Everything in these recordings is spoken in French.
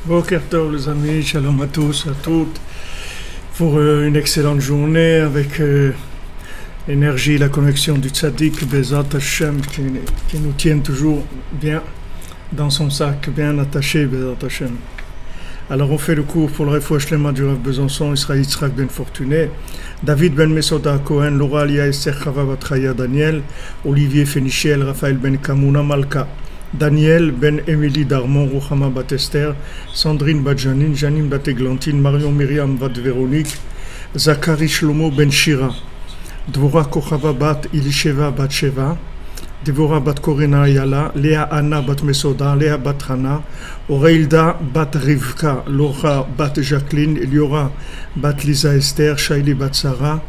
Boker Tov les amis, shalom à tous, à toutes, pour une excellente journée avec l'énergie, la connexion du tzaddik, Bezat Hashem, qui nous tient toujours bien dans son sac, bien attaché, Bezat Hashem. Alors on fait le cours pour le refouach shlema du Rav Besançon, Israël Yitzhak ben Fortuné, David ben Mesoda Cohen, Laura Alia Esther Chava Batraya Daniel, Olivier Fénichiel, Raphaël ben Kamouna Malka, Daniel ben Émilie Darmon, Rouhama bat Esther, Sandrine bat Janine, Janine bat Églantine, Marion Myriam bat Véronique, Zachary Shlomo ben Shira, Dvora Kochava bat Ilisheva bat Sheva, Devorah bat Korina Ayala, Léa Anna bat Mesoda, Léa bat Hana, Oreilda bat Rivka, Laura bat Jacqueline, Eliora bat Lisa Esther, Shaili bat Sarah,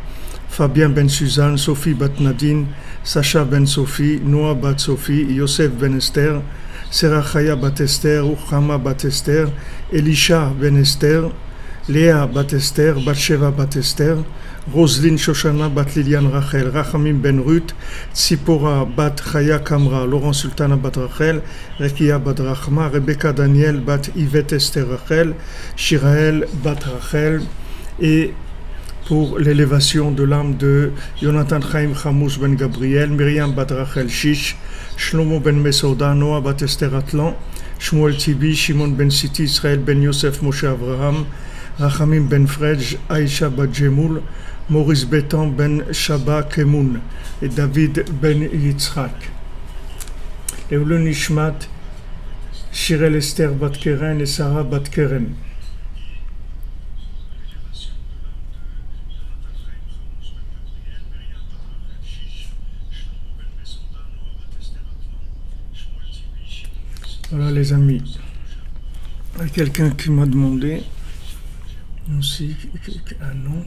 Fabien ben Suzanne, Sophie bat Nadine, Sacha ben Sophie, Noah bat Sophie, Yosef ben Esther, Serachaya bat Esther, Uchama bat Esther, Elisha ben Esther, Léa bat Esther, Batsheva bat Esther, Roselyne Shoshana bat Liliane Rachel, Rachamim ben Ruth, Tzipora bat Chaya Kamra, Laurent Sultana bat Rachel, Rekia bat Rachma, Rebecca Daniel bat Yvette Esther Rachel, Shirael bat Rachel, et pour l'élévation de l'âme de Jonathan Chaim Chamous ben Gabriel, Myriam bat Rachel Shish, Shlomo ben Mesoda, Noah bat Esther Atlan, Shmuel Tibi, Shimon ben Siti, Israël ben Yosef Moshe Avraham, Rachamim ben Frej, Aïcha bat Jemoul, Maurice Bétan ben Shaba Kemoun et David ben Yitzhak. Et le Nishmat, Shirel Esther bat Keren et Sarah bat Keren. Voilà les amis. Il y a quelqu'un qui m'a demandé aussi un nom.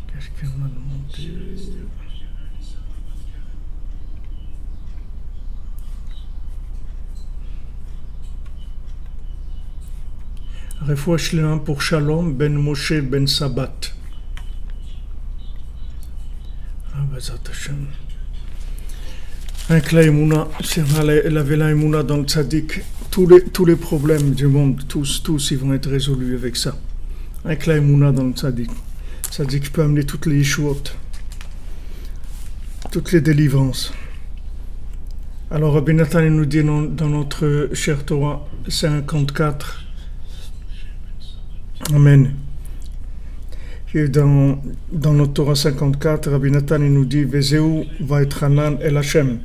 Quelqu'un m'a demandé. Refouach Shlema pour Shalom ben Moshe ben Sabat. Un Klaïmouna, si on avait l'Aïmouna dans le tzaddik, tous les problèmes du monde, tous ils vont être résolus avec ça. Un Klaïmouna dans le tzaddik. Tzaddik peut amener toutes les yeshuot, toutes les délivrances. Alors Rabbi Nathan nous dit dans notre cher Torah 54, Amen. Et dans notre Torah 54, Rabbi Nathan nous dit Vezeu va être Hanan el Hashem.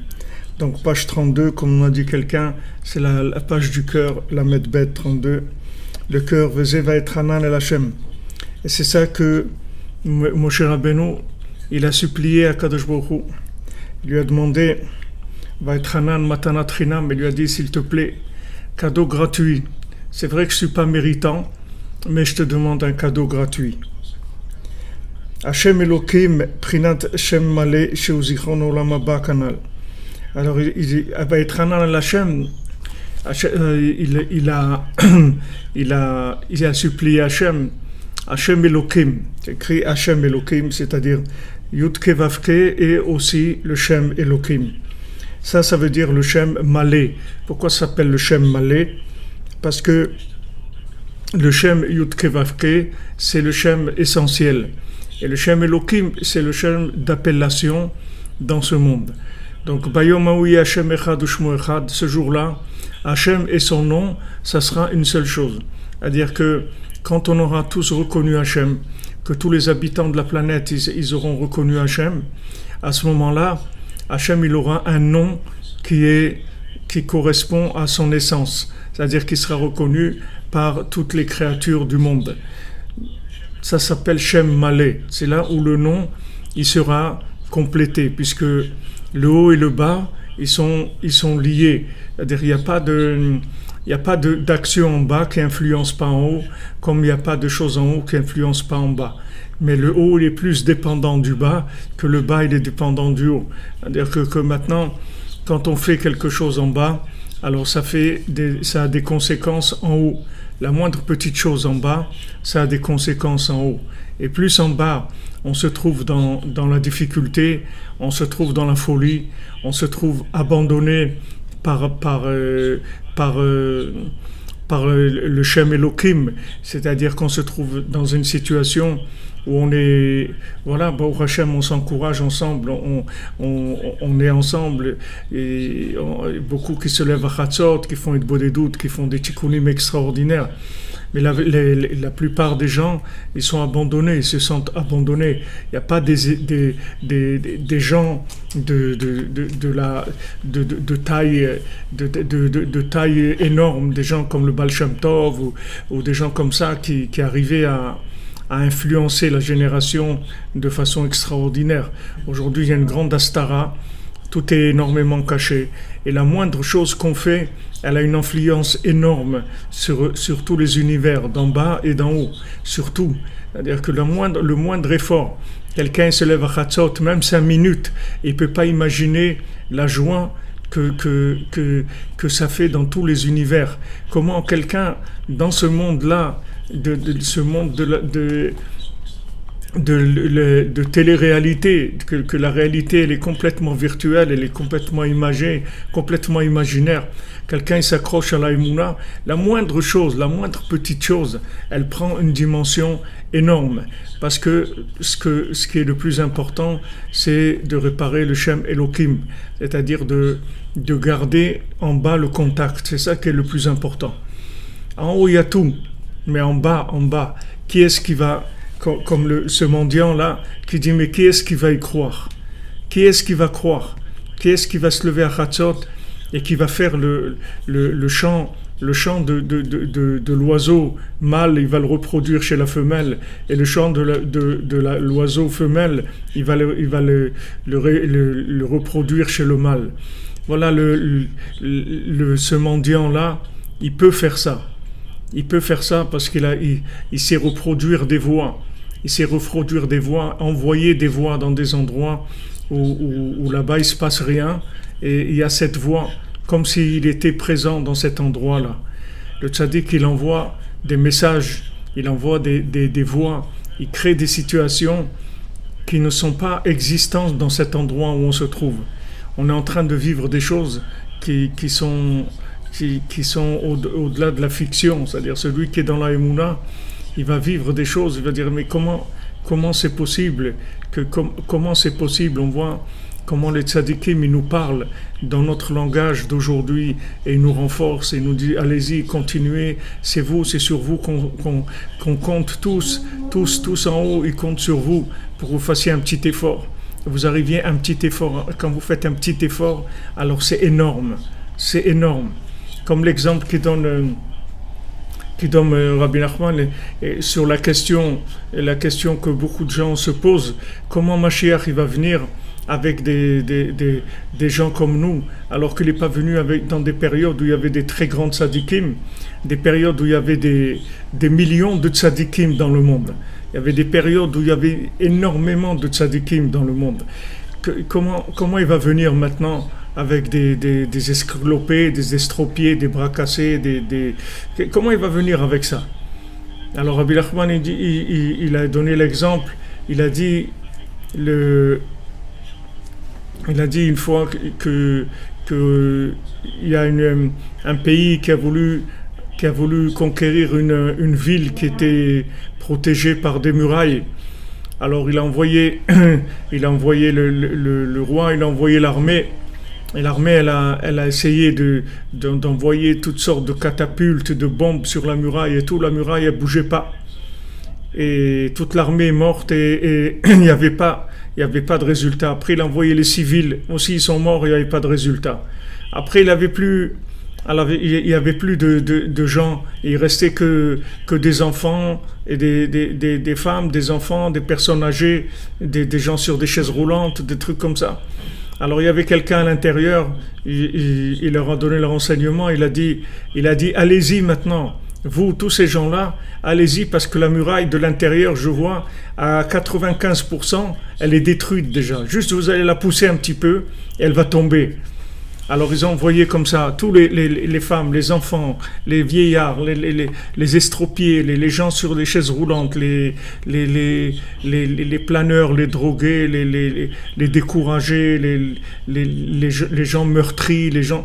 Donc page 32, comme on a dit quelqu'un, c'est la page du cœur, la Medbet 32. Le cœur, Vezeu va être Hanan el Hashem. Et c'est ça que Moshe Rabbeinu, il a supplié à Kadosh Baruch Hu. Il lui a demandé va être Hanan Matanat Chinam, il lui a dit s'il te plaît, cadeau gratuit. C'est vrai que je ne suis pas méritant, mais je te demande un cadeau gratuit. Hashem Elokim Prinat Shem Malé Sheuzichron Olam Haba Kanal. Alors il va être Hanan el Hashem. Il a supplié Hashem Elokim. C'est écrit Hashem Elokim, c'est-à-dire Yud Ke Vav Ke et aussi le Shem Elokim. Ça veut dire le Shem Malé. Pourquoi ça s'appelle le Shem Malé? Parce que le Shem Yud Ke Vav Ke, c'est le Shem essentiel. Et le Shem Elokim, c'est le Shem d'appellation dans ce monde. Donc, Bayom Haoui Hashem Echad Ushmo Echad, ce jour-là, Hashem et son nom, ça sera une seule chose. C'est-à-dire que quand on aura tous reconnu Hashem, que tous les habitants de la planète, ils auront reconnu Hashem, à ce moment-là, Hashem, il aura un nom qui correspond à son essence. C'est-à-dire qu'il sera reconnu par toutes les créatures du monde. Ça s'appelle Shem Malé. C'est là où le nom il sera complété, puisque le haut et le bas ils sont liés. C'est-à-dire il n'y a pas d'action en bas qui influence pas en haut, comme il n'y a pas de choses en haut qui influencent pas en bas. Mais le haut il est plus dépendant du bas que le bas il est dépendant du haut. C'est-à-dire que maintenant, quand on fait quelque chose en bas, alors ça a des conséquences en haut. La moindre petite chose en bas, ça a des conséquences en haut. Et plus en bas, on se trouve dans la difficulté, on se trouve dans la folie, on se trouve abandonné par le Shem Elohim, c'est-à-dire qu'on se trouve dans une situation où on est, voilà, Baruch Hashem, on s'encourage ensemble, on est ensemble, et beaucoup qui se lèvent à Chatzot, qui font des doutes, qui font des tikkunim extraordinaires. Mais la plupart des gens, ils sont abandonnés, ils se sentent abandonnés. Il n'y a pas des gens de taille énorme, des gens comme le Baal Shem Tov ou des gens comme ça qui arrivaient à influencer la génération de façon extraordinaire. Aujourd'hui, il y a une grande astara, tout est énormément caché. Et la moindre chose qu'on fait, elle a une influence énorme sur tous les univers, d'en bas et d'en haut, surtout. C'est-à-dire que le moindre effort, quelqu'un se lève à Chatzot, même 5 minutes, il ne peut pas imaginer la joie que ça fait dans tous les univers. Comment quelqu'un, dans ce monde-là, ce monde de télé-réalité, que la réalité elle est complètement virtuelle, elle est complètement imagée, complètement imaginaire. Quelqu'un il s'accroche à la Emouna, la moindre chose, la moindre petite chose, elle prend une dimension énorme. Parce que ce qui est le plus important, c'est de réparer le Shem Elohim, c'est-à-dire de garder en bas le contact. C'est ça qui est le plus important. En haut il y a tout, mais en bas, qui est-ce qui va, comme ce mendiant-là, qui dit, mais qui est-ce qui va y croire? Qui est-ce qui va croire? Qui est-ce qui va se lever à Chatzot et qui va faire le chant de l'oiseau mâle, il va le reproduire chez la femelle, et le chant de l'oiseau femelle, il va le reproduire chez le mâle. Voilà, ce mendiant-là, il peut faire ça. Il peut faire ça parce qu'il sait reproduire des voix. Il sait reproduire des voix, envoyer des voix dans des endroits où là-bas il ne se passe rien. Et il y a cette voix, comme s'il était présent dans cet endroit-là. Le tzaddik, il envoie des messages, il envoie des voix, il crée des situations qui ne sont pas existantes dans cet endroit où on se trouve. On est en train de vivre des choses qui sont au-delà de la fiction, c'est-à-dire celui qui est dans la Emouna, il va vivre des choses, il va dire mais comment c'est possible comment c'est possible, on voit comment les tzadikim ils nous parlent dans notre langage d'aujourd'hui et ils nous renforcent et nous disent allez-y, continuez, c'est sur vous qu'on compte tous en haut, ils comptent sur vous pour que vous fassiez un petit effort. Vous arriviez à un petit effort, quand vous faites un petit effort, alors c'est énorme. Comme l'exemple qui donne Rabbi Nachman sur la question que beaucoup de gens se posent, comment Mashiach il va venir avec des gens comme nous, alors qu'il n'est pas venu dans des périodes où il y avait des très grands tzadikim, des périodes où il y avait des millions de tzadikim dans le monde. Il y avait des périodes où il y avait énormément de tzadikim dans le monde. Comment il va venir maintenant avec des esclopés, des estropiés, des bras cassés, comment il va venir avec ça? Alors Rabbi Nachman il a donné l'exemple, il a dit une fois que il y a un pays qui a voulu conquérir une ville qui était protégée par des murailles. Alors il a envoyé le roi, il a envoyé l'armée. Et l'armée, elle a essayé d'envoyer toutes sortes de catapultes, de bombes sur la muraille et tout. La muraille, elle bougeait pas. Et toute l'armée est morte et il n'y avait pas de résultat. Après, il a envoyé les civils. Aussi, ils sont morts, il n'y avait pas de résultat. Après, il n'y avait plus de gens. Il restait que des enfants et des femmes, des enfants, des personnes âgées, des gens sur des chaises roulantes, des trucs comme ça. Alors il y avait quelqu'un à l'intérieur, il leur a donné le renseignement, il a dit allez-y maintenant, vous tous ces gens-là, allez-y parce que la muraille de l'intérieur, je vois, à 95%, elle est détruite déjà. Juste vous allez la pousser un petit peu et elle va tomber. Alors ils ont envoyé comme ça tous les femmes, les enfants, les vieillards, les estropiés, les gens sur les chaises roulantes, les planeurs, les drogués, les découragés, les gens meurtris, les gens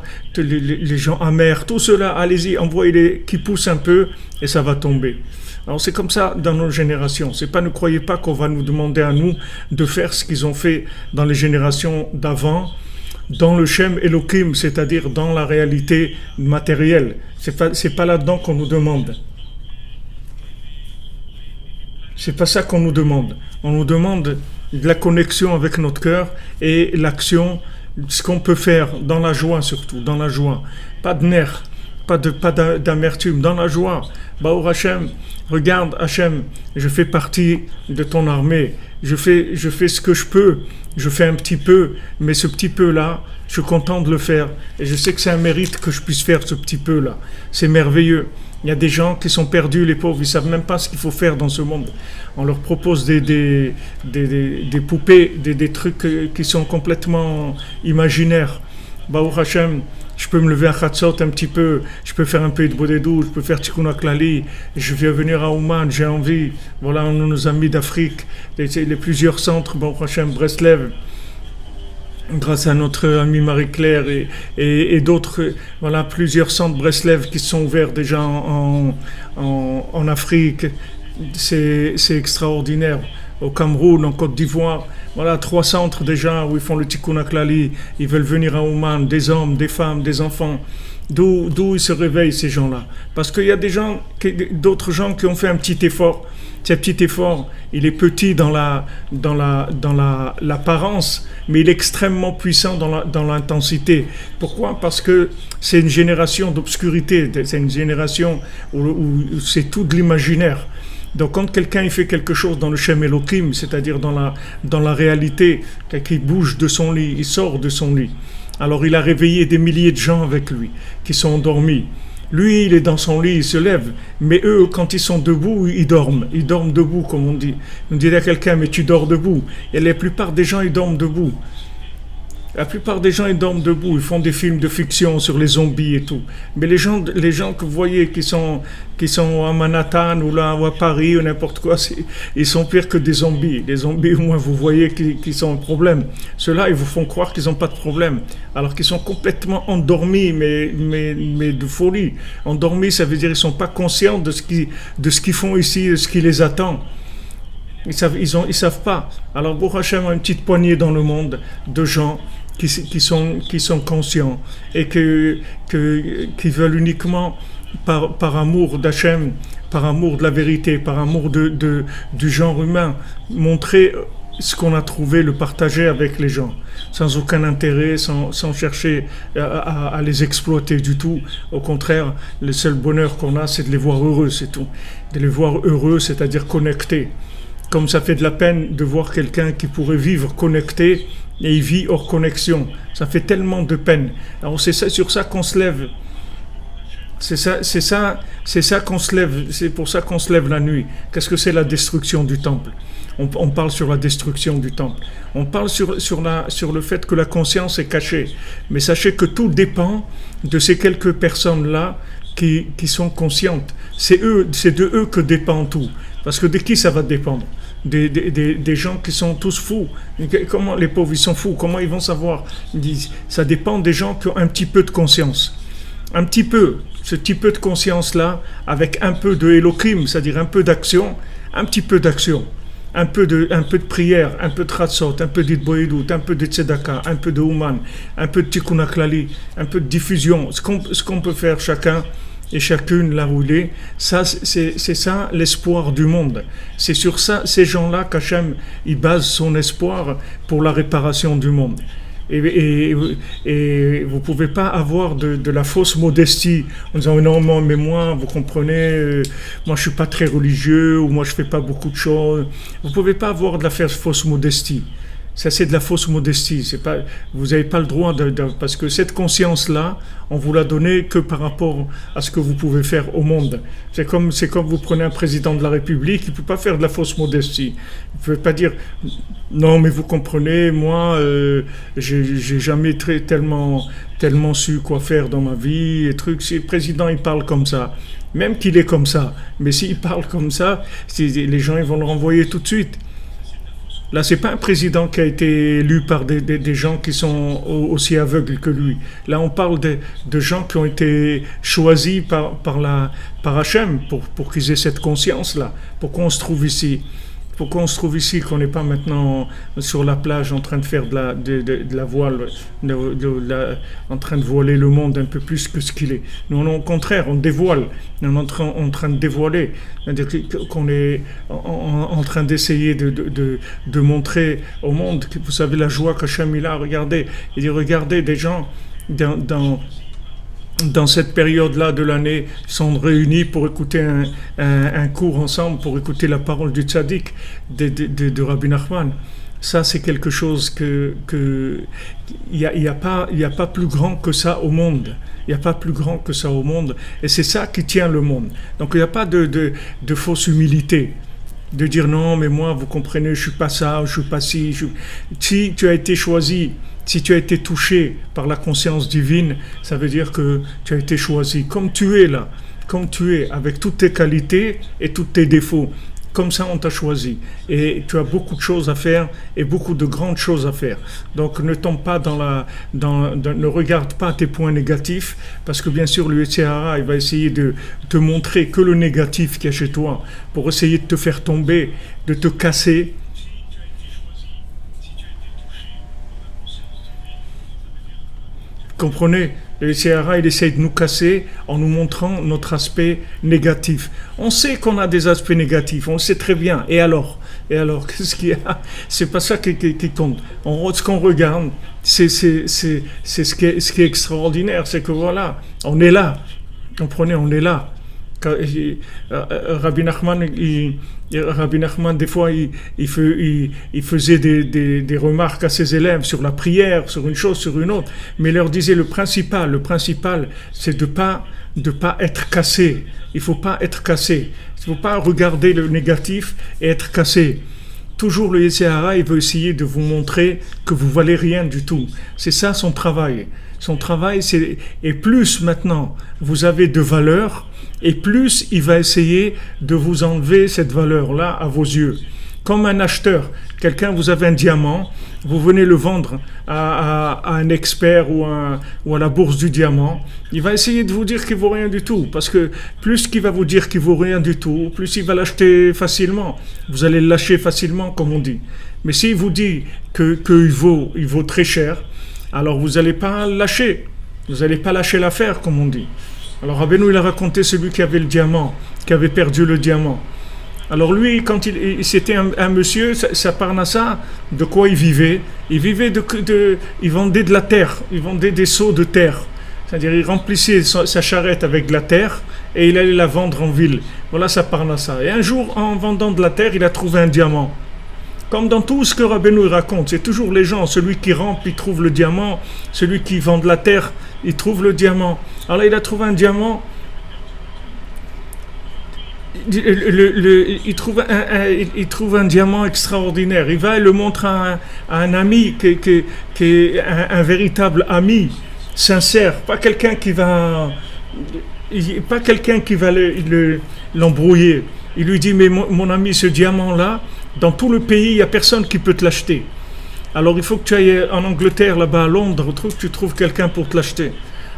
amers, tout cela, allez-y, envoyez-les qui poussent un peu et ça va tomber. Alors c'est comme ça dans nos générations. C'est pas, ne croyez pas qu'on va nous demander à nous de faire ce qu'ils ont fait dans les générations d'avant, dans le Shem Elohim, c'est-à-dire dans la réalité matérielle. C'est pas là-dedans qu'on nous demande. C'est pas ça qu'on nous demande. On nous demande de la connexion avec notre cœur et l'action, ce qu'on peut faire dans la joie surtout, dans la joie. Pas de nerfs, pas d'amertume, dans la joie. Baour Hashem, regarde Hashem, je fais partie de ton armée, je fais ce que je peux, je fais un petit peu, mais ce petit peu-là, je suis content de le faire, et je sais que c'est un mérite que je puisse faire ce petit peu-là, c'est merveilleux. Il y a des gens qui sont perdus, les pauvres, ils ne savent même pas ce qu'il faut faire dans ce monde. On leur propose des poupées, des trucs qui sont complètement imaginaires. Baruch Hashem, je peux me lever à Chatzot un petit peu, je peux faire un peu de Bodedou, je peux faire Tikkun HaKlali, je vais venir à Ouman, j'ai envie. Voilà, on a nos amis d'Afrique, les plusieurs centres, Baruch Hashem, Breslev, grâce à notre amie Marie-Claire et d'autres, voilà, plusieurs centres Breslev qui sont ouverts déjà en Afrique. C'est extraordinaire. Au Cameroun, en Côte d'Ivoire, voilà, 3 centres déjà où ils font le Tikkun HaKlali, ils veulent venir à Ouman, des hommes, des femmes, des enfants. D'où ils se réveillent, ces gens-là? Parce qu'il y a d'autres gens qui ont fait un petit effort. Ce petit effort, il est petit dans l'apparence, mais il est extrêmement puissant dans l'intensité. Pourquoi? Parce que c'est une génération d'obscurité, c'est une génération où c'est tout de l'imaginaire. Donc quand quelqu'un il fait quelque chose dans le Shem Elohim, c'est-à-dire dans la réalité, qu'il bouge de son lit, il sort de son lit, alors il a réveillé des milliers de gens avec lui, qui sont endormis. Lui, il est dans son lit, il se lève, mais eux, quand ils sont debout, ils dorment debout, comme on dit. On dirait à quelqu'un, mais tu dors debout. Et la plupart des gens, ils dorment debout. La plupart des gens, ils dorment debout, ils font des films de fiction sur les zombies et tout. Mais les gens que vous voyez qui sont à Manhattan ou là ou à Paris ou n'importe quoi, ils sont pires que des zombies. Les zombies, au moins, vous voyez qu'ils sont un problème. Ceux-là, ils vous font croire qu'ils n'ont pas de problème, alors qu'ils sont complètement endormis, mais de folie. Endormis, ça veut dire qu'ils ne sont pas conscients de ce qu'ils font ici, de ce qui les attend. Ils savent pas. Alors, Baruch Hashem a une petite poignée dans le monde de gens qui sont conscients et qui veulent uniquement par amour d'Hachem, par amour de la vérité, par amour du genre humain, montrer ce qu'on a trouvé, le partager avec les gens, sans aucun intérêt, sans chercher à les exploiter du tout. Au contraire, le seul bonheur qu'on a, c'est de les voir heureux, c'est tout. De les voir heureux, c'est-à-dire connectés. Comme ça fait de la peine de voir quelqu'un qui pourrait vivre connecté et il vit hors connexion. Ça fait tellement de peine. Alors c'est sur ça qu'on se lève. C'est ça qu'on se lève. C'est pour ça qu'on se lève la nuit. Qu'est-ce que c'est la destruction du temple? On parle sur la destruction du temple. On parle sur le fait que la conscience est cachée. Mais sachez que tout dépend de ces quelques personnes-là qui sont conscientes. C'est de eux que dépend tout. Parce que de qui ça va dépendre? Des gens qui sont tous fous. Comment les pauvres ils sont fous? Comment ils vont savoir? Ça dépend des gens qui ont un petit peu de conscience. Un petit peu, ce petit peu de conscience-là, avec un peu de Elohim, c'est-à-dire un peu d'action, un petit peu d'action, un peu de prière, un peu de Ratzot, un peu d'Itboïdout, un peu de Tzedaka, un peu de Ouman, un peu de Tikkun HaKlali, un peu de diffusion, ce qu'on peut faire chacun et chacune là où il est, ça, c'est ça l'espoir du monde. C'est sur ça, ces gens-là qu'Hachem il base son espoir pour la réparation du monde. Et vous ne pouvez pas avoir de la fausse modestie en disant non, mais moi, vous comprenez, moi je ne suis pas très religieux ou moi je ne fais pas beaucoup de choses. Vous ne pouvez pas avoir de la fausse modestie. Ça, c'est de la fausse modestie. C'est pas, vous n'avez pas le droit parce que cette conscience-là, on vous l'a donnée que par rapport à ce que vous pouvez faire au monde. C'est comme vous prenez un président de la République, il ne peut pas faire de la fausse modestie. Il ne peut pas dire, non, mais vous comprenez, moi, j'ai jamais tellement su quoi faire dans ma vie et trucs. Si le président, il parle comme ça, même qu'il est comme ça, mais s'il parle comme ça, les gens, ils vont le renvoyer tout de suite. Là, c'est pas un président qui a été élu par des gens qui sont aussi aveugles que lui. Là, on parle de gens qui ont été choisis par Hachem pour qu'ils aient cette conscience-là, pour qu'on se trouve ici. Pourquoi on se trouve ici, qu'on n'est pas maintenant sur la plage en train de faire de la voile, en train de voiler le monde un peu plus que ce qu'il est. Nous, au contraire, on dévoile. On est en train de dévoiler. C'est-à-dire qu'on est en train d'essayer de montrer au monde, que vous savez, la joie qu'Hachem il a. Regardez, il dit, regardez des gens dans cette période-là de l'année, sont réunis pour écouter un cours ensemble, pour écouter la parole du tzaddik de Rabbi Nachman. Ça, c'est quelque chose il y a pas plus grand que ça au monde. Il n'y a pas plus grand que ça au monde. Et c'est ça qui tient le monde. Donc, il n'y a pas de fausse humilité. De dire non, mais moi, vous comprenez, je suis pas ça, je suis pas ci. Si tu as été choisi, si tu as été touché par la conscience divine, ça veut dire que tu as été choisi. Comme tu es là, comme tu es, avec toutes tes qualités et tous tes défauts. Comme ça, on t'a choisi. Et tu as beaucoup de choses à faire et beaucoup de grandes choses à faire. Donc, ne tombe pas ne regarde pas tes points négatifs, parce que bien sûr, le Yetzer Hara, il va essayer de te montrer que le négatif qu'il y a chez toi, pour essayer de te faire tomber, de te casser. Comprenez? Le Yetzer Hara, il essaye de nous casser en nous montrant notre aspect négatif. On sait qu'on a des aspects négatifs, on le sait très bien. Et alors, qu'est-ce qu'il y a? C'est pas ça qui compte. Ce qu'on regarde, c'est ce qui est extraordinaire, c'est que voilà, on est là. Comprenez, on est là. Rabbi Nachman, des fois, il faisait des remarques à ses élèves sur la prière, sur une chose, sur une autre, mais il leur disait le principal, c'est de pas être cassé. Il faut pas être cassé. Il faut pas regarder le négatif et être cassé. Toujours le Yetzer Hara, il veut essayer de vous montrer que vous valez rien du tout. C'est ça son travail. Son travail, et plus maintenant vous avez de valeur, et plus il va essayer de vous enlever cette valeur-là à vos yeux. Comme un acheteur, vous avez un diamant, vous venez le vendre à un expert ou à la bourse du diamant, il va essayer de vous dire qu'il vaut rien du tout, parce que plus qu'il va vous dire qu'il vaut rien du tout, plus il va l'acheter facilement. Vous allez le lâcher facilement, comme on dit. Mais s'il vous dit qu'il vaut très cher, alors vous n'allez pas lâcher. Vous n'allez pas lâcher l'affaire, comme on dit. Alors Rabbeinu, il a raconté celui qui avait le diamant, qui avait perdu le diamant. Alors lui, quand c'était un monsieur, sa parnassa, de quoi il vivait? Il vivait il vendait de la terre, il vendait des seaux de terre. C'est-à-dire, il remplissait sa charrette avec de la terre et il allait la vendre en ville. Voilà sa parnassa. Et un jour, en vendant de la terre, il a trouvé un diamant. Comme dans tout ce que Rabbeinu raconte, c'est toujours les gens, celui qui rampe, il trouve le diamant, celui qui vend de la terre, il trouve le diamant. Alors là, il a trouvé un diamant, il trouve un diamant extraordinaire. Il va et le montre à un ami qui est un véritable ami, sincère, pas quelqu'un qui va l'embrouiller. Il lui dit, mais mon ami, ce diamant-là, dans tout le pays, il n'y a personne qui peut te l'acheter. Alors il faut que tu ailles en Angleterre, là-bas à Londres, tu trouves quelqu'un pour te l'acheter.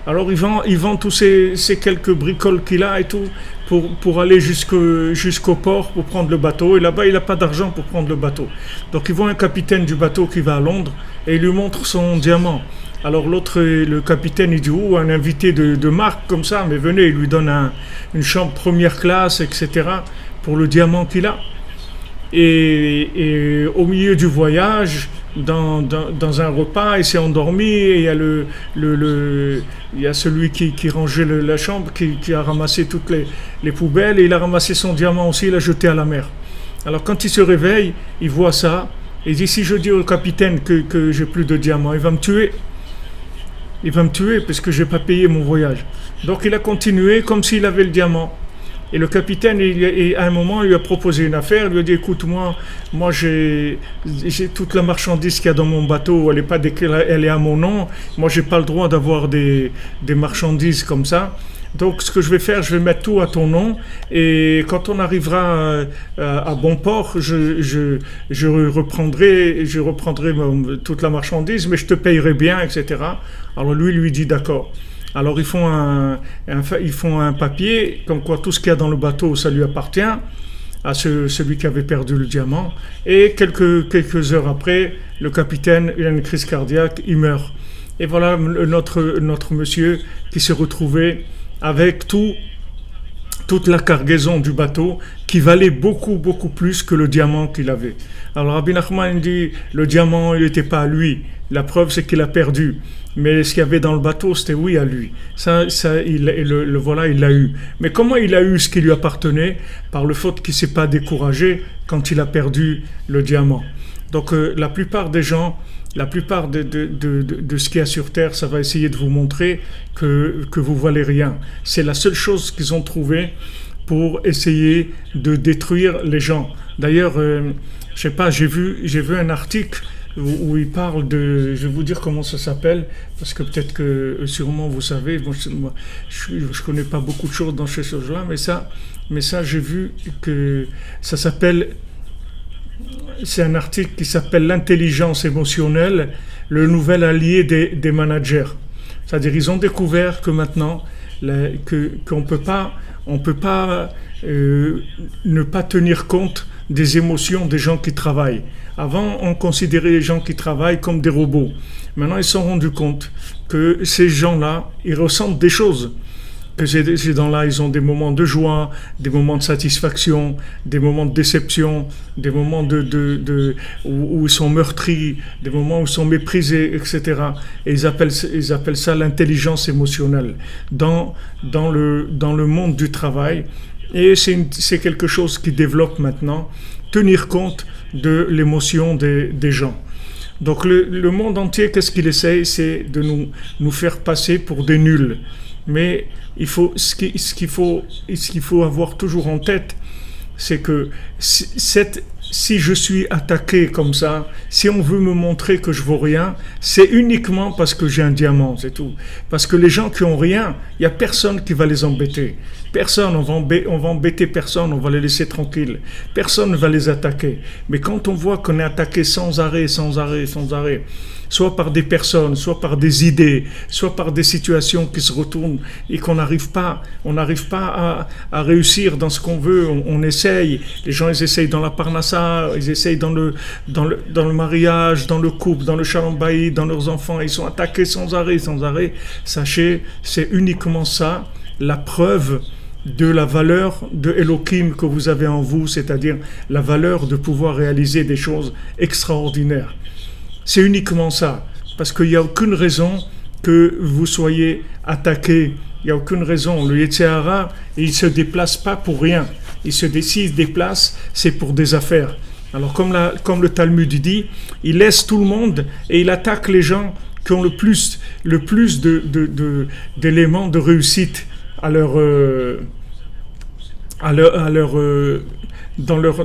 Alors il vend tous ces quelques bricoles qu'il a et tout, pour aller jusqu'au port, pour prendre le bateau. Et là-bas, il n'a pas d'argent pour prendre le bateau. Donc il voit un capitaine du bateau qui va à Londres et il lui montre son diamant. Alors le capitaine, il dit, un invité de marque comme ça, mais venez, il lui donne une chambre première classe, etc., pour le diamant qu'il a. Et au milieu du voyage, dans un repas, il s'est endormi et il y a celui qui rangeait la chambre qui a ramassé toutes les poubelles et il a ramassé son diamant aussi, il l'a jeté à la mer. Alors quand il se réveille, il voit ça Il dit, si je dis au capitaine que j'ai plus de diamants, il va me tuer. Il va me tuer parce que je n'ai pas payé mon voyage. Donc il a continué comme s'il avait le diamant. Et le capitaine, à un moment, il lui a proposé une affaire. Il lui a dit, écoute, moi j'ai toute la marchandise qu'il y a dans mon bateau, elle est à mon nom. Moi, j'ai pas le droit d'avoir des marchandises comme ça. Donc, ce que je vais faire, je vais mettre tout à ton nom. Et quand on arrivera à bon port, je reprendrai toute la marchandise, mais je te payerai bien, etc. Alors lui dit d'accord. Alors ils font un papier comme quoi tout ce qu'il y a dans le bateau, ça lui appartient à celui qui avait perdu le diamant. Et quelques heures après, le capitaine, il a une crise cardiaque, il meurt. Et voilà notre monsieur qui s'est retrouvé avec toute la cargaison du bateau qui valait beaucoup, beaucoup plus que le diamant qu'il avait. Alors Rabbi Nachman dit, le diamant, il n'était pas à lui. La preuve, c'est qu'il a perdu. Mais ce qu'il y avait dans le bateau, c'était oui à lui. Voilà, il l'a eu. Mais comment il a eu ce qui lui appartenait? Par le fait qu'il ne s'est pas découragé quand il a perdu le diamant. Donc la plupart des gens, la plupart de ce qu'il y a sur Terre, ça va essayer de vous montrer que vous valez rien. C'est la seule chose qu'ils ont trouvée pour essayer de détruire les gens. D'ailleurs, je sais pas, j'ai vu un article où il parle de, je vais vous dire comment ça s'appelle, parce que peut-être que sûrement vous savez, moi, je connais pas beaucoup de choses dans ces choses-là, mais ça j'ai vu que ça s'appelle, c'est un article qui s'appelle l'intelligence émotionnelle, le nouvel allié des managers. C'est-à-dire ils ont découvert que maintenant qu'on peut pas ne pas tenir compte des émotions des gens qui travaillent. Avant, on considérait les gens qui travaillent comme des robots. Maintenant, ils se sont rendus compte que ces gens-là, ils ressentent des choses. Que ces gens-là, ils ont des moments de joie, des moments de satisfaction, des moments de déception, des moments où ils sont meurtris, des moments où ils sont méprisés, etc. Et ils appellent ça l'intelligence émotionnelle dans le monde du travail. Et c'est quelque chose qui développe maintenant, tenir compte de l'émotion des gens. Donc le monde entier, qu'est-ce qu'il essaye? C'est de nous faire passer pour des nuls. Mais ce qu'il faut avoir toujours en tête, c'est que si je suis attaqué comme ça, si on veut me montrer que je vaux rien, c'est uniquement parce que j'ai un diamant, c'est tout. Parce que les gens qui ont rien, il n'y a personne qui va les embêter. Personne, on va embêter personne, on va les laisser tranquilles. Personne ne va les attaquer. Mais quand on voit qu'on est attaqué sans arrêt, soit par des personnes, soit par des idées, soit par des situations qui se retournent et qu'on n'arrive pas à réussir dans ce qu'on veut, on essaye. Les gens, ils essayent dans la parnassa, ils essayent dans le mariage, dans le couple, dans le shalom bayit, dans leurs enfants, ils sont attaqués sans arrêt. Sachez, c'est uniquement ça, la preuve de la valeur de Elohim que vous avez en vous, c'est-à-dire la valeur de pouvoir réaliser des choses extraordinaires. C'est uniquement ça, parce qu'il n'y a aucune raison que vous soyez attaqué, il n'y a aucune raison. Le Yetzer Hara, il ne se déplace pas pour rien. S'il se déplace, c'est pour des affaires. Alors comme le Talmud dit, il laisse tout le monde et il attaque les gens qui ont le plus d'éléments de réussite dans leur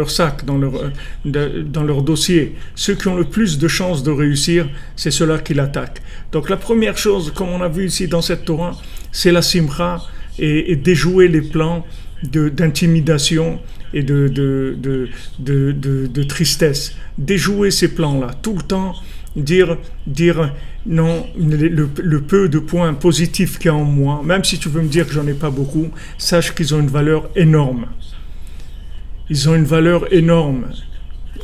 sac, dans leur dossier. Ceux qui ont le plus de chances de réussir, c'est ceux-là qui l'attaquent. Donc la première chose, comme on a vu ici dans cette Torah, c'est la simcha et déjouer les plans d'intimidation et de tristesse. Déjouer ces plans-là, tout le temps. Dire non, le peu de points positifs qu'il y a en moi, même si tu veux me dire que j'en ai pas beaucoup, sache qu'ils ont une valeur énorme. Ils ont une valeur énorme.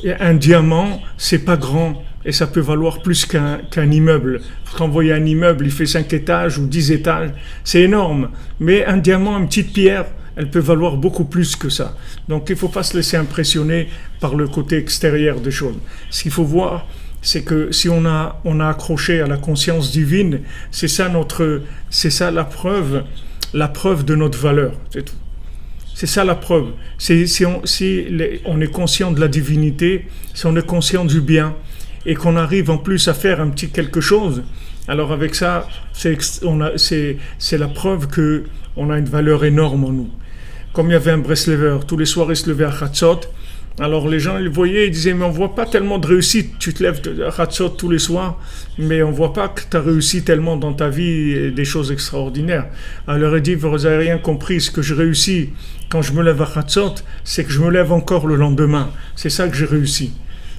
Et un diamant, c'est pas grand et ça peut valoir plus qu'un immeuble. Quand vous voyez un immeuble, il fait 5 étages ou 10 étages, c'est énorme. Mais un diamant, une petite pierre, elle peut valoir beaucoup plus que ça. Donc il ne faut pas se laisser impressionner par le côté extérieur des choses. Ce qu'il faut voir, c'est que si on a accroché à la conscience divine, c'est ça la preuve de notre valeur, c'est tout. C'est ça la preuve. Si on est conscient de la divinité, si on est conscient du bien, et qu'on arrive en plus à faire un petit quelque chose, alors avec ça, c'est la preuve qu'on a une valeur énorme en nous. Comme il y avait un Breslever, tous les soirs il se levait à Chatzot, alors les gens ils voyaient, ils disaient mais on voit pas tellement de réussite, tu te lèves à Chatzot tous les soirs, mais on voit pas que tu as réussi tellement dans ta vie des choses extraordinaires. Alors il dit, vous n'avez rien compris, ce que je réussis quand je me lève à Chatzot, c'est que je me lève encore le lendemain, c'est ça que j'ai réussi.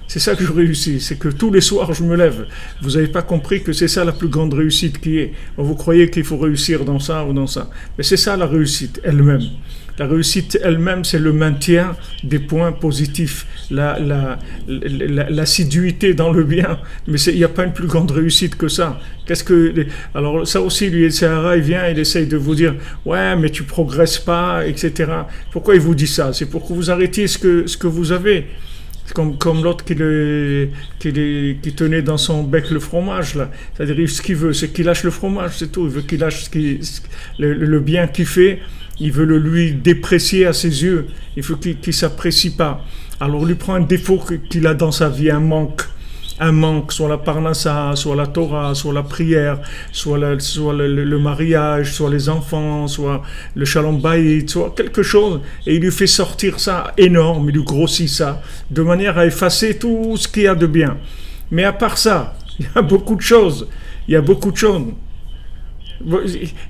C'est ça que je réussis, c'est que tous les soirs je me lève. Vous n'avez pas compris que c'est ça la plus grande réussite qui est. Vous croyez qu'il faut réussir dans ça ou dans ça. Mais c'est ça la réussite elle-même. La réussite elle-même, c'est le maintien des points positifs, l'assiduité dans le bien. Mais il n'y a pas une plus grande réussite que ça. Alors ça aussi, lui, il vient, il essaye de vous dire, ouais, mais tu progresses pas, etc. Pourquoi il vous dit ça? C'est pour que vous arrêtiez ce que vous avez. Comme l'autre qui tenait dans son bec le fromage, là. C'est-à-dire, ce qu'il veut, c'est qu'il lâche le fromage, c'est tout. Il veut qu'il lâche le bien qu'il fait, il veut le lui déprécier à ses yeux. Il faut qu'il ne s'apprécie pas. Alors, lui prend un défaut qu'il a dans sa vie, un manque, soit la parnassa, soit la Torah, soit la prière, soit le mariage, soit les enfants, soit le shalom bayit, soit quelque chose, et il lui fait sortir ça énorme, il lui grossit ça, de manière à effacer tout ce qu'il y a de bien. Mais à part ça, il y a beaucoup de choses. Il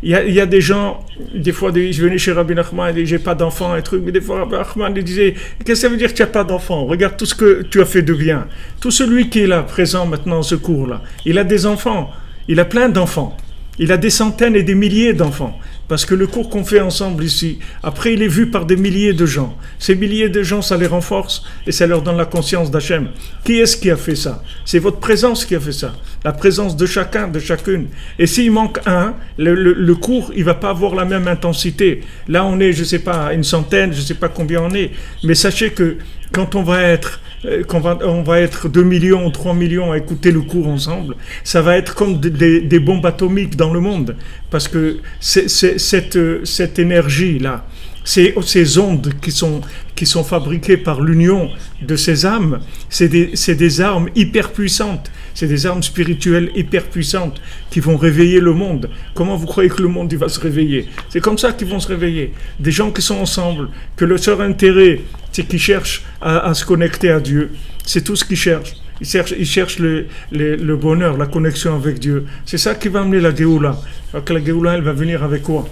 y a des gens, des fois, je venais chez Rabbi Nachman, et j'ai pas d'enfant, un truc, mais des fois Rabbi Nachman il disait, qu'est-ce que ça veut dire que tu n'as pas d'enfant? Regarde tout ce que tu as fait de bien. Tout celui qui est là, présent maintenant, ce cours-là, il a des enfants, il a plein d'enfants, il a des centaines et des milliers d'enfants. Parce que le cours qu'on fait ensemble ici, après il est vu par des milliers de gens. Ces milliers de gens, ça les renforce et ça leur donne la conscience d'Hachem. Qui est-ce qui a fait ça? C'est votre présence qui a fait ça. La présence de chacun, de chacune. Et s'il manque un, le cours, il va pas avoir la même intensité. Là, on est, je sais pas, une centaine, je sais pas combien on est. Mais sachez que quand on va être 2 millions ou 3 millions à écouter le cours ensemble, ça va être comme des bombes atomiques dans le monde. Parce que cette énergie-là, ces ondes qui sont fabriquées par l'union de ces âmes, c'est des armes hyper puissantes, c'est des armes spirituelles hyper puissantes qui vont réveiller le monde. Comment vous croyez que le monde il va se réveiller? C'est comme ça qu'ils vont se réveiller. Des gens qui sont ensemble, que le seul intérêt, c'est qu'ils cherchent à se connecter à Dieu. C'est tout ce qu'ils cherchent. Ils cherchent le bonheur, la connexion avec Dieu. C'est ça qui va amener la Géoula. Alors que la Géoula, elle va venir avec quoi?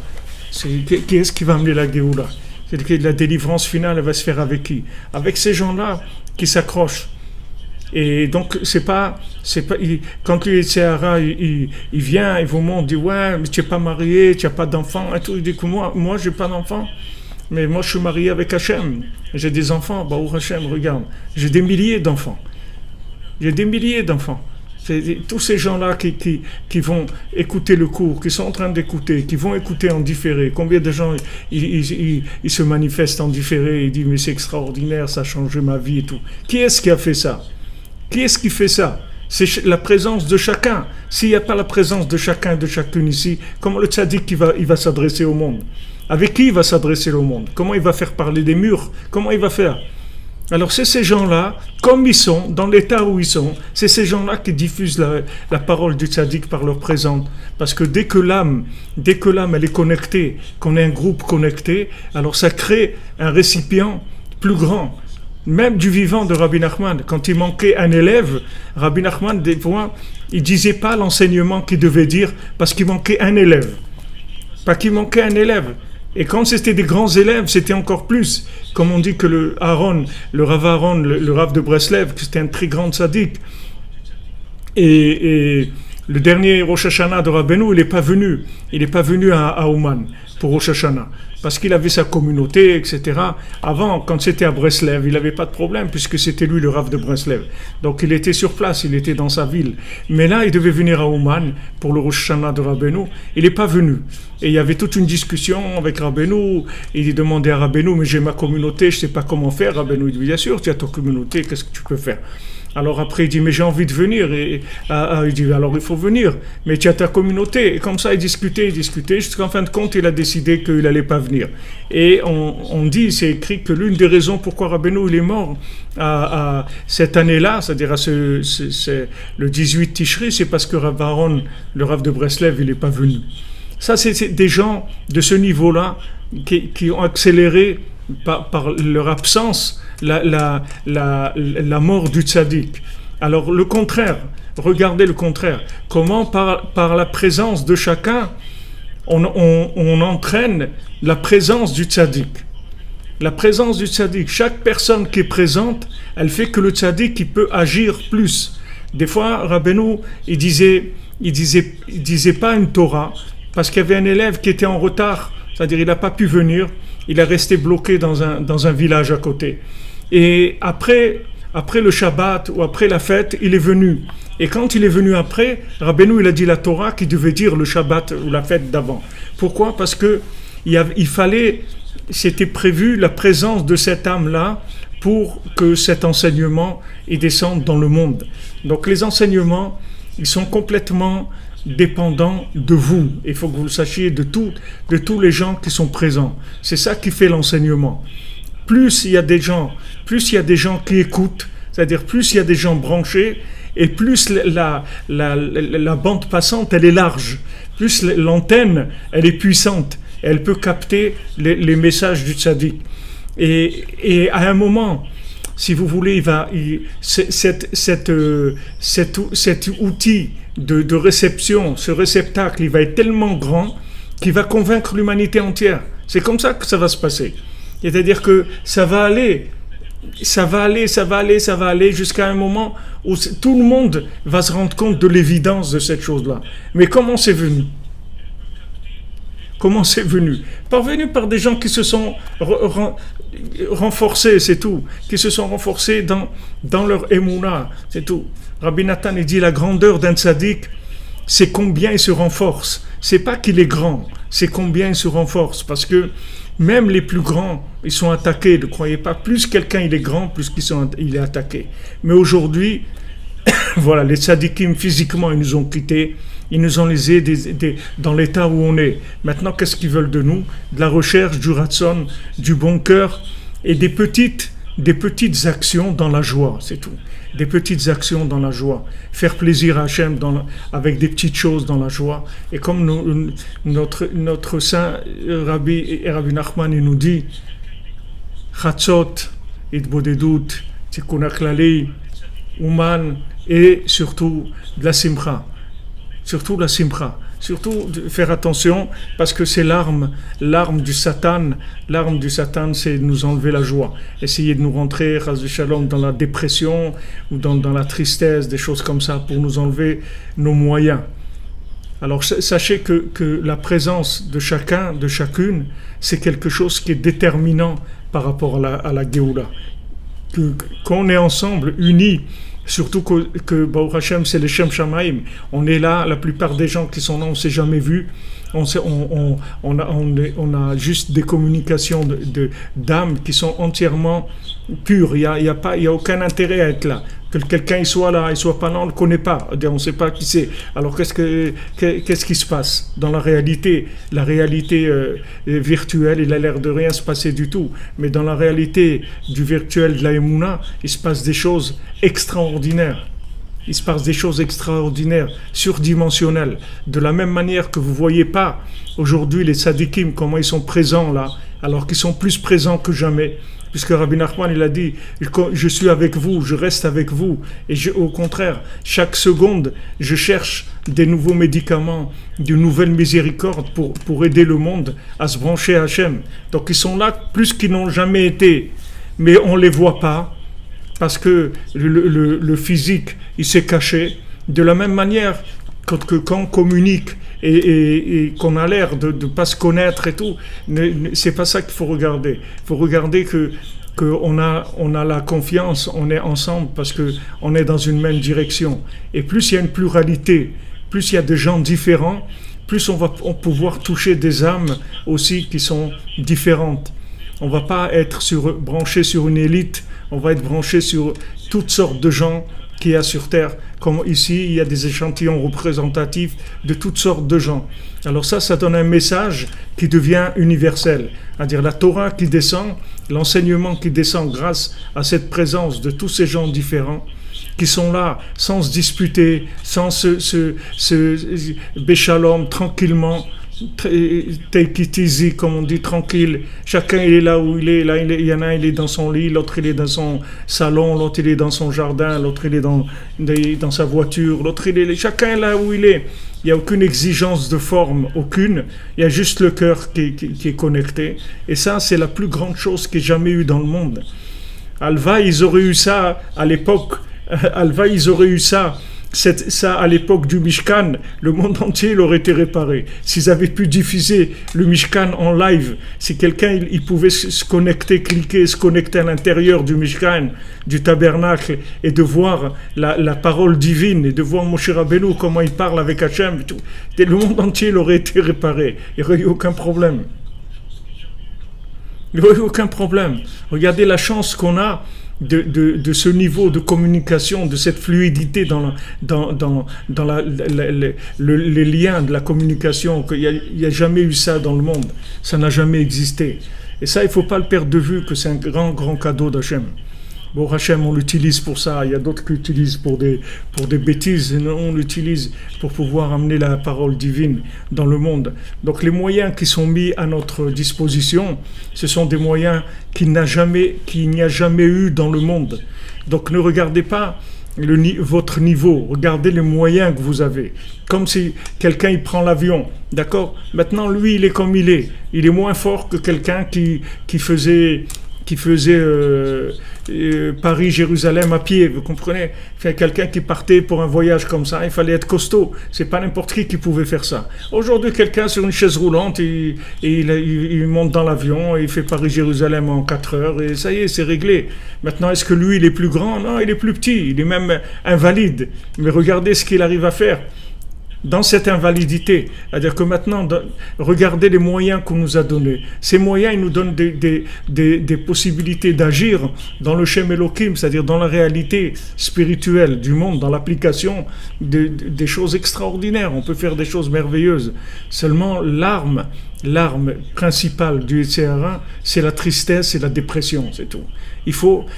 Qui est-ce qui va amener la Géoula? C'est que la délivrance finale, elle va se faire avec qui? Avec ces gens-là qui s'accrochent. Et donc, quand le Sahara, il vient, il vous montre, il dit, ouais, mais tu n'es pas marié, tu n'as pas d'enfant, et tout. Il dit que moi, je n'ai pas d'enfant. Mais moi, je suis marié avec Hachem. J'ai des enfants, Baruch Hachem, regarde. J'ai des milliers d'enfants. C'est tous ces gens-là qui vont écouter le cours, qui sont en train d'écouter, qui vont écouter en différé. Combien de gens ils se manifestent en différé, ils disent mais c'est extraordinaire, ça a changé ma vie et tout. Qui est-ce qui a fait ça? Qui est-ce qui fait ça? C'est la présence de chacun. S'il n'y a pas la présence de chacun et de chacune ici, comment le tzaddik il va s'adresser au monde? Avec qui il va s'adresser au monde? Comment il va faire parler des murs? Comment il va faire? Alors c'est ces gens-là, comme ils sont, dans l'état où ils sont, c'est ces gens-là qui diffusent la parole du tzaddik par leur présence. Parce que dès que l'âme elle est connectée, qu'on est un groupe connecté, alors ça crée un récipient plus grand. Même du vivant de Rabbi Nachman, quand il manquait un élève, Rabbi Nachman, des fois, il disait pas l'enseignement qu'il devait dire parce qu'il manquait un élève. Pas qu'il manquait un élève. Et quand c'était des grands élèves, c'était encore plus. Comme on dit que le Rav Aaron, le Rav de Breslev, c'était un très grand tzaddik. Et le dernier Rosh Hashanah de Rabbeinu, il n'est pas venu. Il n'est pas venu à Ouman pour Rosh Hashanah. Parce qu'il avait sa communauté, etc. Avant, quand c'était à Breslev, il n'avait pas de problème, puisque c'était lui le Rav de Breslev. Donc il était sur place, il était dans sa ville. Mais là, il devait venir à Ouman pour le Rosh Hashanah de Rabbeinu. Il n'est pas venu. Et il y avait toute une discussion avec Rabbeinu. Il demandait à Rabbeinu, mais j'ai ma communauté, je ne sais pas comment faire. Rabbeinu, il dit, bien sûr, tu as ta communauté, qu'est-ce que tu peux faire? Alors après, il dit, mais j'ai envie de venir. Il dit, alors il faut venir. Mais tu as ta communauté. Et comme ça, il discutait, jusqu'en fin de compte, il a décidé qu'il n'allait pas venir. Et on dit, c'est écrit que l'une des raisons pourquoi Rabbeinu il est mort à cette année-là, c'est-à-dire le 18 Tishri, c'est parce que Rav Aaron, le Rav de Breslev, il n'est pas venu. Ça, c'est des gens de ce niveau-là qui ont accéléré par leur absence la mort du tzaddik. Alors le contraire, regardez le contraire. Comment par la présence de chacun, on entraîne la présence du tzaddik. La présence du tzaddik, chaque personne qui est présente, elle fait que le tzaddik il peut agir plus. Des fois, Rabbeinu, il disait pas une Torah, parce qu'il y avait un élève qui était en retard, c'est-à-dire il n'a pas pu venir, il est resté bloqué dans un village à côté. Et après le Shabbat ou après la fête, il est venu. Et quand il est venu après, Rabbeinu il a dit la Torah qui devait dire le Shabbat ou la fête d'avant. Pourquoi ? Parce que il fallait, c'était prévu la présence de cette âme-là pour que cet enseignement il descende dans le monde. Donc les enseignements, ils sont complètement dépendants de vous. Il faut que vous le sachiez, de tous les gens qui sont présents. C'est ça qui fait l'enseignement. Plus il y a des gens qui écoutent, c'est-à-dire plus il y a des gens branchés, et plus la bande passante, elle est large. Plus l'antenne, elle est puissante. Elle peut capter les messages du tzaddik. Et à un moment, si vous voulez, cet outil de réception, ce réceptacle, il va être tellement grand qu'il va convaincre l'humanité entière. C'est comme ça que ça va se passer. C'est-à-dire que ça va aller jusqu'à un moment où tout le monde va se rendre compte de l'évidence de cette chose-là. Mais comment c'est venu ? Comment c'est venu ? Parvenu par des gens qui se sont renforcés, c'est tout. Qui se sont renforcés dans leur émouna, c'est tout. Rabbi Nathan il dit la grandeur d'un tzaddik, c'est combien il se renforce. C'est pas qu'il est grand, c'est combien il se renforce. Parce que même les plus grands, ils sont attaqués. Ne croyez pas, plus quelqu'un il est grand, plus il est attaqué. Mais aujourd'hui, voilà, les tzaddikim physiquement, ils nous ont quittés. Ils nous ont laissés dans l'état où on est. Maintenant, qu'est-ce qu'ils veulent de nous ? De la recherche, du ratson, du bon cœur et des petites actions dans la joie, c'est tout. Des petites actions dans la joie. Faire plaisir à Hachem avec des petites choses dans la joie. Et comme notre saint Rabbi Nachman il nous dit Chatzot, Itbodedut, Tikkun HaKlali, Uman et surtout de la simcha. Surtout la simcha. Surtout faire attention parce que c'est l'arme du Satan. L'arme du Satan, c'est de nous enlever la joie. Essayer de nous rentrer, Chas v'Shalom, dans la dépression ou dans la tristesse, des choses comme ça, pour nous enlever nos moyens. Alors sachez que la présence de chacun, de chacune, c'est quelque chose qui est déterminant par rapport à la Géoula. Qu'on est ensemble, unis, surtout que Baruch Hashem, c'est les Shem Shamaim. On est là, la plupart des gens qui sont là, on ne s'est jamais vus. On a juste des communications d'âmes qui sont entièrement pures. Il y a aucun intérêt à être là. Que quelqu'un il soit là, il soit pas là, on ne le connaît pas. On ne sait pas qui c'est. Alors qu'est-ce qui se passe dans la réalité? La réalité virtuelle, il a l'air de rien se passer du tout. Mais dans la réalité du virtuel de la Emouna, il se passe des choses extraordinaires. Il se passe des choses extraordinaires, surdimensionnelles. De la même manière que vous ne voyez pas aujourd'hui les tzadikim, comment ils sont présents là, alors qu'ils sont plus présents que jamais. Puisque Rabbi Nachman, il a dit, je suis avec vous, je reste avec vous. Et au contraire, chaque seconde, je cherche des nouveaux médicaments, de nouvelles miséricordes pour aider le monde à se brancher à Hachem. Donc ils sont là plus qu'ils n'ont jamais été. Mais on ne les voit pas. Parce que le physique, il s'est caché. De la même manière, quand on communique et qu'on a l'air de ne pas se connaître et tout, c'est pas ça qu'il faut regarder. Il faut regarder qu'on a la confiance, on est ensemble parce qu'on est dans une même direction. Et plus il y a une pluralité, plus il y a des gens différents, plus on va pouvoir toucher des âmes aussi qui sont différentes. On ne va pas être branché sur une élite, on va être branché sur toutes sortes de gens qu'il y a sur terre. Comme ici, il y a des échantillons représentatifs de toutes sortes de gens. Alors ça donne un message qui devient universel. C'est-à-dire la Torah qui descend, l'enseignement qui descend grâce à cette présence de tous ces gens différents, qui sont là sans se disputer, sans se béchalom, tranquillement, take it easy, comme on dit, tranquille. Chacun il est là où il est. Là, il y en a, il est dans son lit, l'autre il est dans son salon, l'autre il est dans son jardin, l'autre il est dans sa voiture, l'autre chacun est là où il est. Il n'y a aucune exigence de forme, aucune. Il y a juste le cœur qui est connecté. Et ça, c'est la plus grande chose qu'il y ait jamais eu dans le monde. Alva, ils auraient eu ça à l'époque. Alva, ils auraient eu ça à l'époque du Mishkan, le monde entier il aurait été réparé. S'ils avaient pu diffuser le Mishkan en live, si quelqu'un il pouvait se connecter, cliquer, se connecter à l'intérieur du Mishkan, du tabernacle, et de voir la parole divine, et de voir Moshe Rabbeinu, comment il parle avec Hachem, le monde entier il aurait été réparé. Il n'y aurait eu aucun problème. Il n'y aurait eu aucun problème. Regardez la chance qu'on a de ce niveau de communication, de cette fluidité dans les liens de la communication, qu'il n'y a jamais eu ça dans le monde. Ça n'a jamais existé. Et ça, il ne faut pas le perdre de vue, que c'est un grand, grand cadeau d'Hachem. Bon, Hachem, on l'utilise pour ça. Il y a d'autres qui l'utilisent pour des bêtises. Nous, on l'utilise pour pouvoir amener la parole divine dans le monde. Donc, les moyens qui sont mis à notre disposition, ce sont des moyens qu'il n'y a jamais eu dans le monde. Donc, ne regardez pas votre niveau. Regardez les moyens que vous avez. Comme si quelqu'un, il prend l'avion. D'accord ? Maintenant, lui, il est comme il est. Il est moins fort que quelqu'un qui faisait Paris-Jérusalem à pied, vous comprenez? Quelqu'un qui partait pour un voyage comme ça, il fallait être costaud. C'est pas n'importe qui pouvait faire ça. Aujourd'hui, quelqu'un sur une chaise roulante, il monte dans l'avion, il fait Paris-Jérusalem en 4 heures, et ça y est, c'est réglé. Maintenant, est-ce que lui, il est plus grand? Non, il est plus petit, il est même invalide. Mais regardez ce qu'il arrive à faire dans cette invalidité. C'est-à-dire que maintenant, regardez les moyens qu'on nous a donnés. Ces moyens, ils nous donnent des possibilités d'agir dans le Shem Elohim, c'est-à-dire dans la réalité spirituelle du monde, dans l'application des choses extraordinaires. On peut faire des choses merveilleuses. Seulement, l'arme principale du Yetzer, c'est la tristesse et la dépression, c'est tout.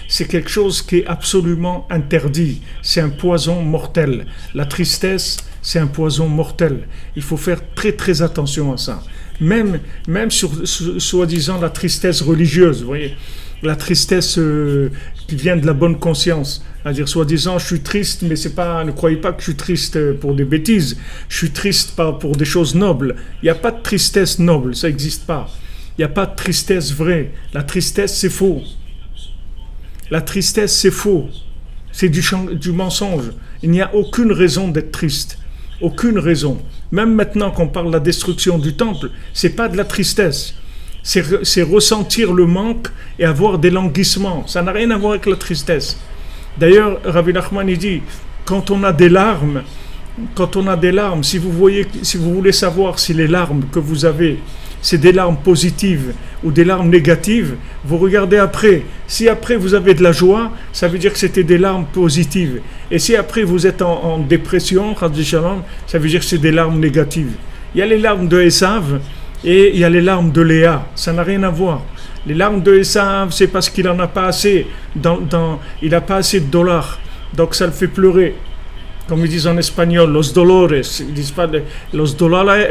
C'est quelque chose qui est absolument interdit. C'est un poison mortel. La tristesse, c'est un poison mortel. Il faut faire très très attention à ça. Même sur soi-disant la tristesse religieuse, vous voyez, la tristesse qui vient de la bonne conscience. C'est-à-dire, soi-disant, je suis triste, mais ne croyez pas que je suis triste pour des bêtises. Je suis triste pour des choses nobles. Il n'y a pas de tristesse noble, ça n'existe pas. Il n'y a pas de tristesse vraie. La tristesse, c'est faux. La tristesse, c'est faux. C'est du mensonge. Il n'y a aucune raison d'être triste. Aucune raison. Même maintenant qu'on parle de la destruction du temple, c'est pas de la tristesse. C'est ressentir le manque et avoir des languissements. Ça n'a rien à voir avec la tristesse. D'ailleurs, Rabbi Nachman dit, quand on a des larmes, si vous voulez savoir si les larmes que vous avez, c'est des larmes positives ou des larmes négatives, vous regardez après. Si après vous avez de la joie, ça veut dire que c'était des larmes positives. Et si après vous êtes en dépression, ça veut dire que c'est des larmes négatives. Il y a les larmes de Esav et il y a les larmes de Léa. Ça n'a rien à voir. Les larmes de Esav, c'est parce qu'il n'en a pas assez. Il n'a pas assez de dollars. Donc ça le fait pleurer. Comme ils disent en espagnol, los dolores. Ils disent pas los dolares,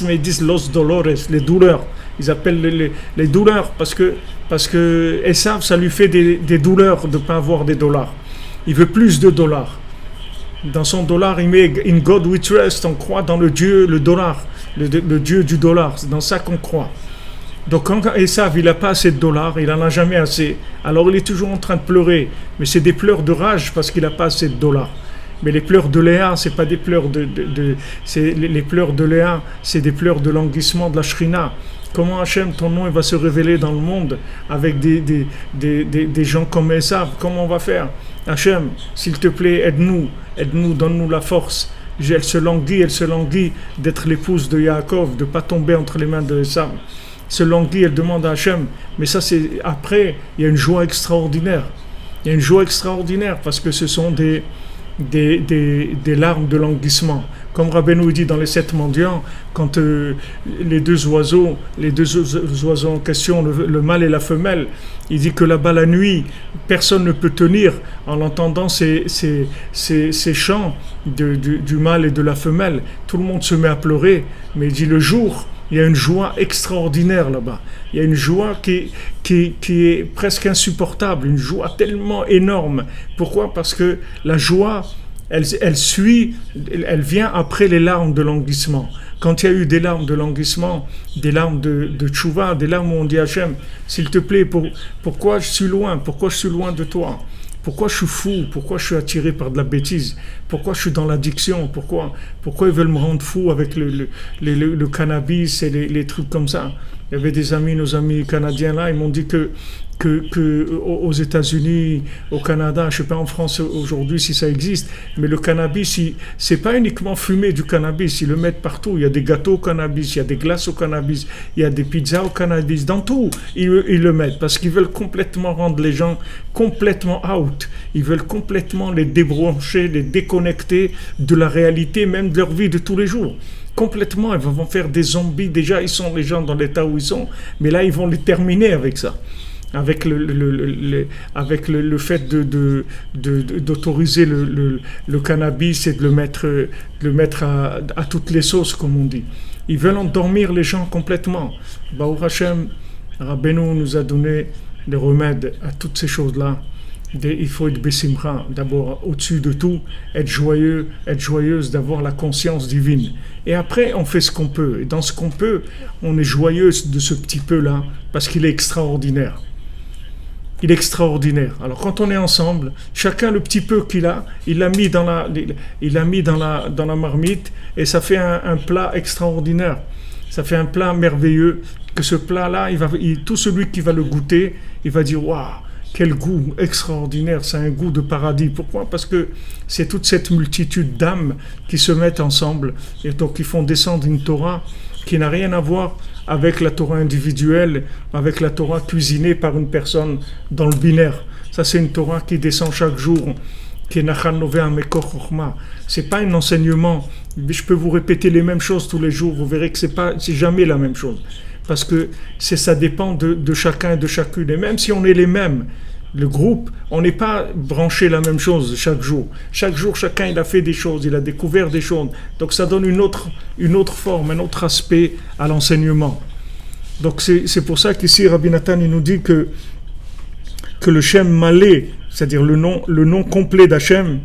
mais ils disent los dolores, les douleurs. Ils appellent les douleurs parce que Esav, ça lui fait des douleurs de ne pas avoir des dollars. Il veut plus de dollars. Dans son dollar, il met in God we trust. On croit dans le Dieu, le dollar, le Dieu du dollar. C'est dans ça qu'on croit. Donc quand Esav, il n'a pas assez de dollars, il n'en a jamais assez. Alors il est toujours en train de pleurer. Mais c'est des pleurs de rage parce qu'il n'a pas assez de dollars. Mais les pleurs de Léa, c'est pas des pleurs les pleurs de Léa, c'est des pleurs de languissement de la Shrina. Comment Hachem, ton nom, il va se révéler dans le monde avec des gens comme Esav? Comment on va faire? Hachem, s'il te plaît, aide-nous, donne-nous la force. Elle se languit d'être l'épouse de Yaakov, de ne pas tomber entre les mains de Esav. Se languit, elle demande à Hachem. Mais ça, c'est après, il y a une joie extraordinaire. Il y a une joie extraordinaire parce que ce sont des larmes de languissement. Comme Rabbeinu dit dans les 7 mendiants, quand les deux oiseaux en question, le mâle et la femelle, il dit que là-bas la nuit, personne ne peut tenir en entendant ces chants du mâle et de la femelle. Tout le monde se met à pleurer, mais il dit le jour, il y a une joie extraordinaire là-bas. Il y a une joie qui est presque insupportable, une joie tellement énorme. Pourquoi ? Parce que la joie, elle vient après les larmes de languissement. Quand il y a eu des larmes de languissement, des larmes de tchouva, des larmes où on dit Hachem, s'il te plaît, pourquoi je suis loin de toi ? Pourquoi je suis fou ? Pourquoi je suis attiré par de la bêtise ? Pourquoi je suis dans l'addiction ? Pourquoi ils veulent me rendre fou avec le cannabis et les trucs comme ça ? Il y avait nos amis canadiens là, ils m'ont dit que aux États-Unis, au Canada, je ne sais pas en France aujourd'hui si ça existe, mais le cannabis, c'est pas uniquement fumer du cannabis, ils le mettent partout. Il y a des gâteaux au cannabis, il y a des glaces au cannabis, il y a des pizzas au cannabis, dans tout, ils le mettent parce qu'ils veulent complètement rendre les gens complètement out. Ils veulent complètement les débrancher, les déconnecter de la réalité, même de leur vie de tous les jours. Complètement, ils vont faire des zombies. Déjà, ils sont les gens dans l'état où ils sont, mais là, ils vont les terminer avec ça. Avec le fait d'autoriser le cannabis et de le mettre à toutes les sauces, comme on dit. Ils veulent endormir les gens complètement. Baruch Hashem, Rabbeinu nous a donné des remèdes à toutes ces choses-là. Il faut être bessimcha, d'abord au-dessus de tout, être joyeuse, d'avoir la conscience divine. Et après, on fait ce qu'on peut. Et dans ce qu'on peut, on est joyeuse de ce petit peu-là, parce qu'il est extraordinaire. Il est extraordinaire. Alors quand on est ensemble, chacun le petit peu qu'il a, il l'a mis dans la marmite, et ça fait un plat extraordinaire. Ça fait un plat merveilleux, que ce plat-là, tout celui qui va le goûter, il va dire « Waouh !» Quel goût extraordinaire, c'est un goût de paradis. Pourquoi ? Parce que c'est toute cette multitude d'âmes qui se mettent ensemble et donc qui font descendre une Torah qui n'a rien à voir avec la Torah individuelle, avec la Torah cuisinée par une personne dans le binaire. Ça, c'est une Torah qui descend chaque jour, qui est Nachal Novea Mekor Chochma. C'est pas un enseignement. Je peux vous répéter les mêmes choses tous les jours. Vous verrez que c'est jamais la même chose. Parce que ça dépend de chacun et de chacune. Et même si on est les mêmes, le groupe, on n'est pas branché la même chose chaque jour. Chaque jour, chacun il a fait des choses, il a découvert des choses. Donc ça donne une autre forme, un autre aspect à l'enseignement. Donc c'est pour ça qu'ici Rabbi Nathan il nous dit que le Shem Malé, c'est-à-dire le nom complet d'Hachem,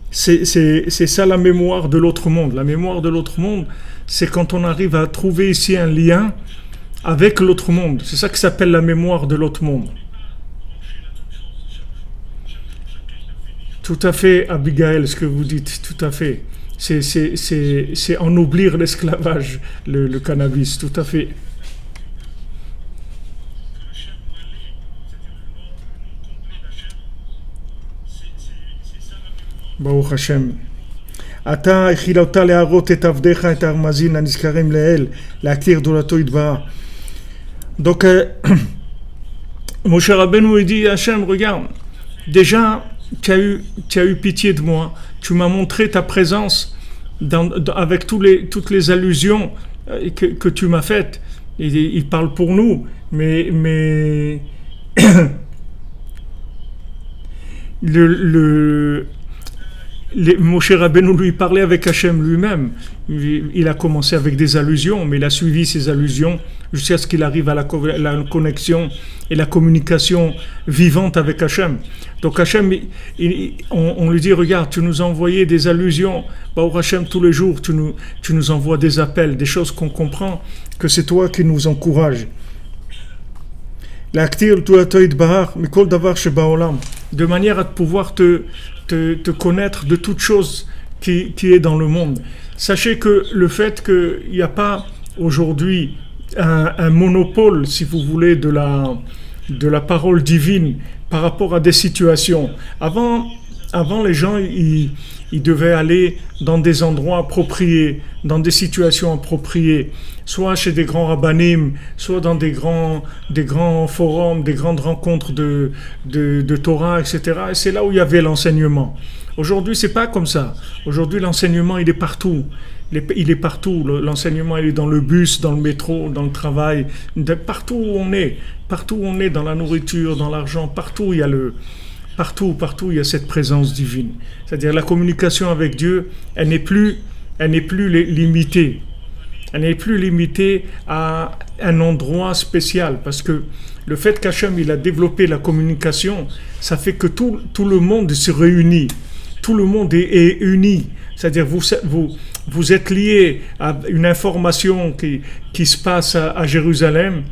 c'est ça la mémoire de l'autre monde. La mémoire de l'autre monde, c'est quand on arrive à trouver ici un lien avec l'autre monde. C'est ça qui s'appelle la mémoire de l'autre monde. Tout à fait, Abigail, ce que vous dites, tout à fait. C'est ennoblir l'esclavage, le cannabis, tout à fait. Baruch Hashem. אתה הכילה אותה להראות את עבדיך את הרמזים הנזכרים לאל, להכיר גדולתו יתברך. Donc, Moshe Rabbeinu dit à Hachem, regarde, déjà, tu as eu pitié de moi, tu m'as montré ta présence avec toutes les allusions que tu m'as faites. Il parle pour nous, mais Moshe Rabbeinu lui parlait avec Hachem lui-même. Il a commencé avec des allusions, mais il a suivi ces allusions jusqu'à ce qu'il arrive à la connexion et la communication vivante avec Hachem. Donc Hachem, on lui dit, regarde, tu nous as envoyé des allusions. Baruch Hachem, tous les jours, tu nous envoies des appels, des choses qu'on comprend, que c'est toi qui nous encourages. De manière à pouvoir te connaître de toute chose qui est dans le monde. Sachez que le fait qu'il n'y a pas aujourd'hui un monopole, si vous voulez, de la parole divine par rapport à des situations. Avant avant les gens, ils devaient aller dans des endroits appropriés, dans des situations appropriées, soit chez des grands rabbanim, soit dans des grands forums, des grandes rencontres de Torah, etc. Et c'est là où il y avait l'enseignement. Aujourd'hui, c'est pas comme ça. Aujourd'hui, l'enseignement, il est partout. Il est partout. L'enseignement, il est dans le bus, dans le métro, dans le travail, partout où on est. Partout où on est, dans la nourriture, dans l'argent, partout il y a cette présence divine. C'est-à-dire la communication avec Dieu, elle n'est plus limitée. Elle n'est plus limitée à un endroit spécial, parce que le fait qu'Hachem il a développé la communication, ça fait que tout le monde se réunit. Tout le monde est uni. C'est-à-dire vous êtes liés à une information qui se passe à Jérusalem.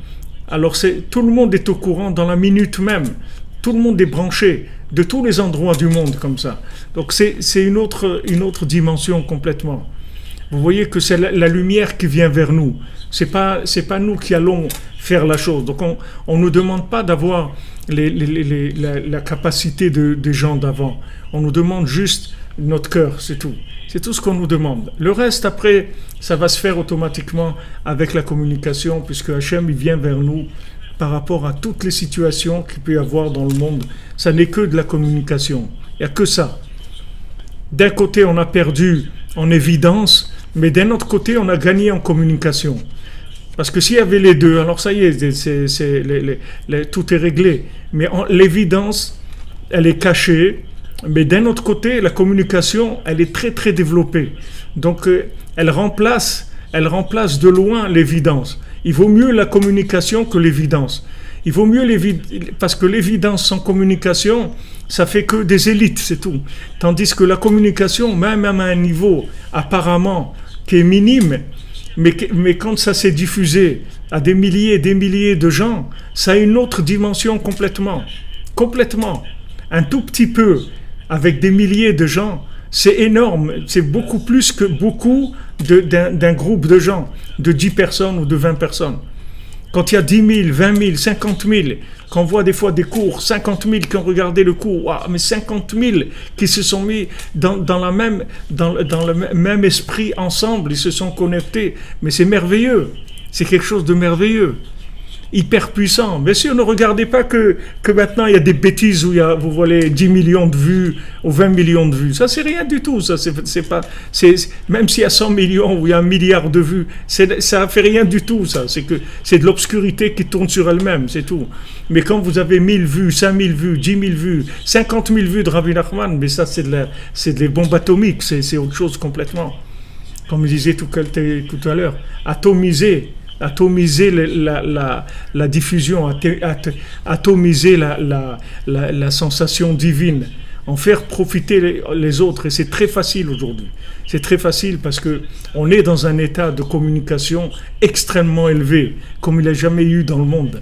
Alors tout le monde est au courant dans la minute même. Tout le monde est branché de tous les endroits du monde comme ça. Donc c'est une autre dimension complètement. Vous voyez que c'est la lumière qui vient vers nous. C'est pas nous qui allons faire la chose. Donc on ne nous demande pas d'avoir la capacité des gens d'avant. On nous demande juste notre cœur, c'est tout. C'est tout ce qu'on nous demande. Le reste, après, ça va se faire automatiquement avec la communication, puisque Hachem, il vient vers nous par rapport à toutes les situations qu'il peut y avoir dans le monde. Ça n'est que de la communication. Il n'y a que ça. D'un côté, on a perdu en évidence, mais d'un autre côté, on a gagné en communication. Parce que s'il y avait les deux, alors ça y est, tout est réglé. Mais l'évidence, elle est cachée. Mais d'un autre côté, la communication, elle est très très développée. Donc, elle remplace de loin l'évidence. Il vaut mieux la communication que l'évidence. Il vaut mieux parce que l'évidence sans communication, ça fait que des élites, c'est tout. Tandis que la communication, même à un niveau apparemment qui est minime, mais quand ça s'est diffusé à des milliers et des milliers de gens, ça a une autre dimension complètement. Complètement. Un tout petit peu, avec des milliers de gens, c'est énorme. C'est beaucoup plus que beaucoup d'un groupe de gens, de 10 personnes ou de 20 personnes. Quand il y a 10 000, 20 000, 50 000, quand on voit des fois des cours, 50 000 qui ont regardé le cours, wow, mais 50 000 qui se sont mis dans le même esprit ensemble, ils se sont connectés. Mais c'est merveilleux, c'est quelque chose de merveilleux, hyper puissant. Mais si on ne regardait pas que maintenant il y a des bêtises où vous voyez 10 millions de vues ou 20 millions de vues, ça c'est rien du tout. Ça même s'il y a 100 millions ou il y a 1 milliard de vues, ça fait rien du tout. Ça c'est de l'obscurité qui tourne sur elle-même, c'est tout. Mais quand vous avez 1000 vues, 5000 vues, 10 000 vues, 50 000 vues de Rabbi Nachman, mais ça c'est des bombes atomiques, c'est autre chose complètement. Comme je disais tout à l'heure, atomiser la diffusion, atomiser la sensation divine, en faire profiter les autres. Et c'est très facile aujourd'hui. C'est très facile parce qu'on est dans un état de communication extrêmement élevé, comme il n'y a jamais eu dans le monde.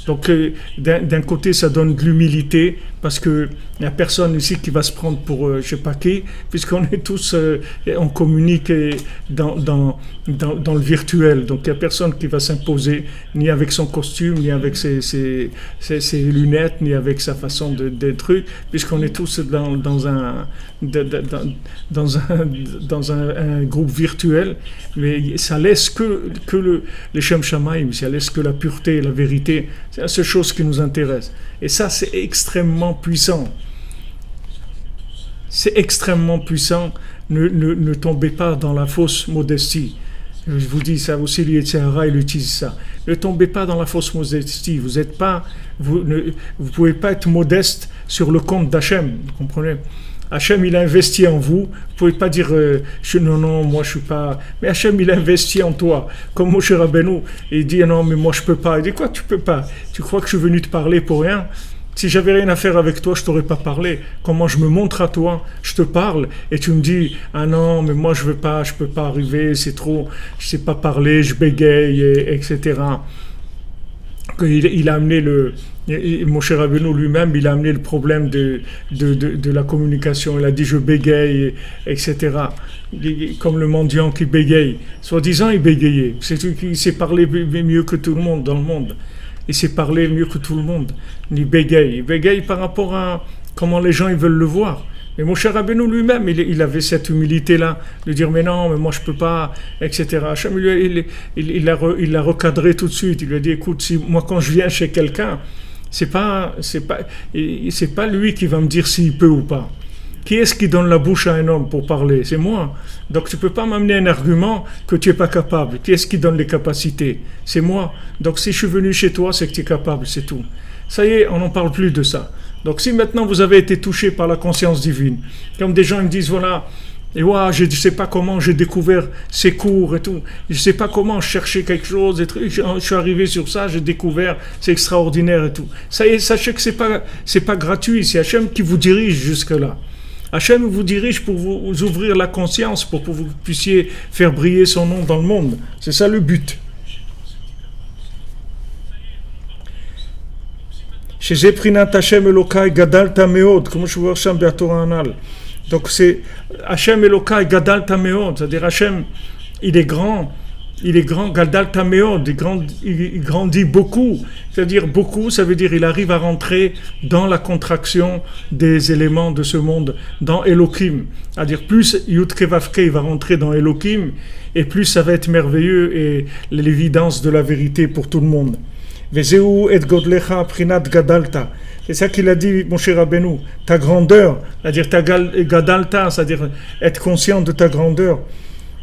Donc d'un côté ça donne de l'humilité parce que il n'y a personne ici qui va se prendre pour je sais pas qui, puisqu'on est tous on communique dans le virtuel, donc il n'y a personne qui va s'imposer ni avec son costume, ni avec ses lunettes, ni avec sa façon d'être, puisqu'on est tous dans un groupe virtuel. Mais ça laisse que les Shem Shamaim, ça laisse que la pureté et la vérité. C'est la seule chose qui nous intéresse. Et ça, c'est extrêmement puissant. C'est extrêmement puissant. Ne tombez pas dans la fausse modestie. Je vous dis ça aussi, l'Yetzirah, il utilise ça. Ne tombez pas dans la fausse modestie. Vous pouvez pas être modeste sur le compte d'Hachem. Vous comprenez? Hachem, il a investi en vous. Vous ne pouvez pas dire non, moi je suis pas. Mais Hachem, il a investi en toi. Comme Moshe Rabbeinu, il dit non, mais moi je peux pas. Il dit quoi, tu peux pas? Tu crois que je suis venu te parler pour rien? Si j'avais rien à faire avec toi, je t'aurais pas parlé. Comment je me montre à toi? Je te parle et tu me dis ah non, mais moi je peux pas arriver, c'est trop, je sais pas parler, je bégaye, etc. Il a amené Moshe Rabbeinu lui-même, il a amené le problème de la communication. Il a dit je bégaye, etc. Comme le mendiant qui bégaye. Soi-disant, il bégayait. C'est celui qui sait parler mieux que tout le monde dans le monde. Il sait parler mieux que tout le monde. Il bégaye par rapport à comment les gens ils veulent le voir. Mais Moshe Rabbeinu lui-même, il avait cette humilité-là, de dire mais non, mais moi je peux pas, etc. Hachem, il l'a recadré tout de suite. Il lui a dit écoute, si moi quand je viens chez quelqu'un, c'est pas lui qui va me dire s'il peut ou pas. Qui est-ce qui donne la bouche à un homme pour parler? C'est moi. Donc tu ne peux pas m'amener un argument que tu n'es pas capable. Qui est-ce qui donne les capacités? C'est moi. Donc si je suis venu chez toi, c'est que tu es capable, c'est tout. Ça y est, on n'en parle plus de ça. Donc si maintenant vous avez été touché par la conscience divine, comme des gens me disent, voilà, et ouais, je ne sais pas comment j'ai découvert ces cours et tout, je ne sais pas comment chercher quelque chose, et je suis arrivé sur ça, j'ai découvert, c'est extraordinaire et tout. Ça y est, sachez que c'est pas gratuit, c'est Hachem qui vous dirige jusque-là. Hachem vous dirige pour vous ouvrir la conscience, pour que vous puissiez faire briller son nom dans le monde. C'est ça le but. Chez Zeprinat Hachem Elokai Gadalta Meod, comme je vois Hachem Beatora Anal. Donc c'est Hachem Elokai Gadalta Meod, c'est-à-dire Hachem, il est grand, Gadalta Meod, il grandit beaucoup. C'est-à-dire beaucoup, ça veut dire il arrive à rentrer dans la contraction des éléments de ce monde, dans Elohim. C'est-à-dire plus Yud Kevavke, il va rentrer dans Elohim, et plus ça va être merveilleux et l'évidence de la vérité pour tout le monde. Vezeu et godlecha prinat gadalta. C'est ça qu'il a dit, mon cher Rabbeinu. Ta grandeur, c'est-à-dire ta gadalta, c'est-à-dire être conscient de ta grandeur.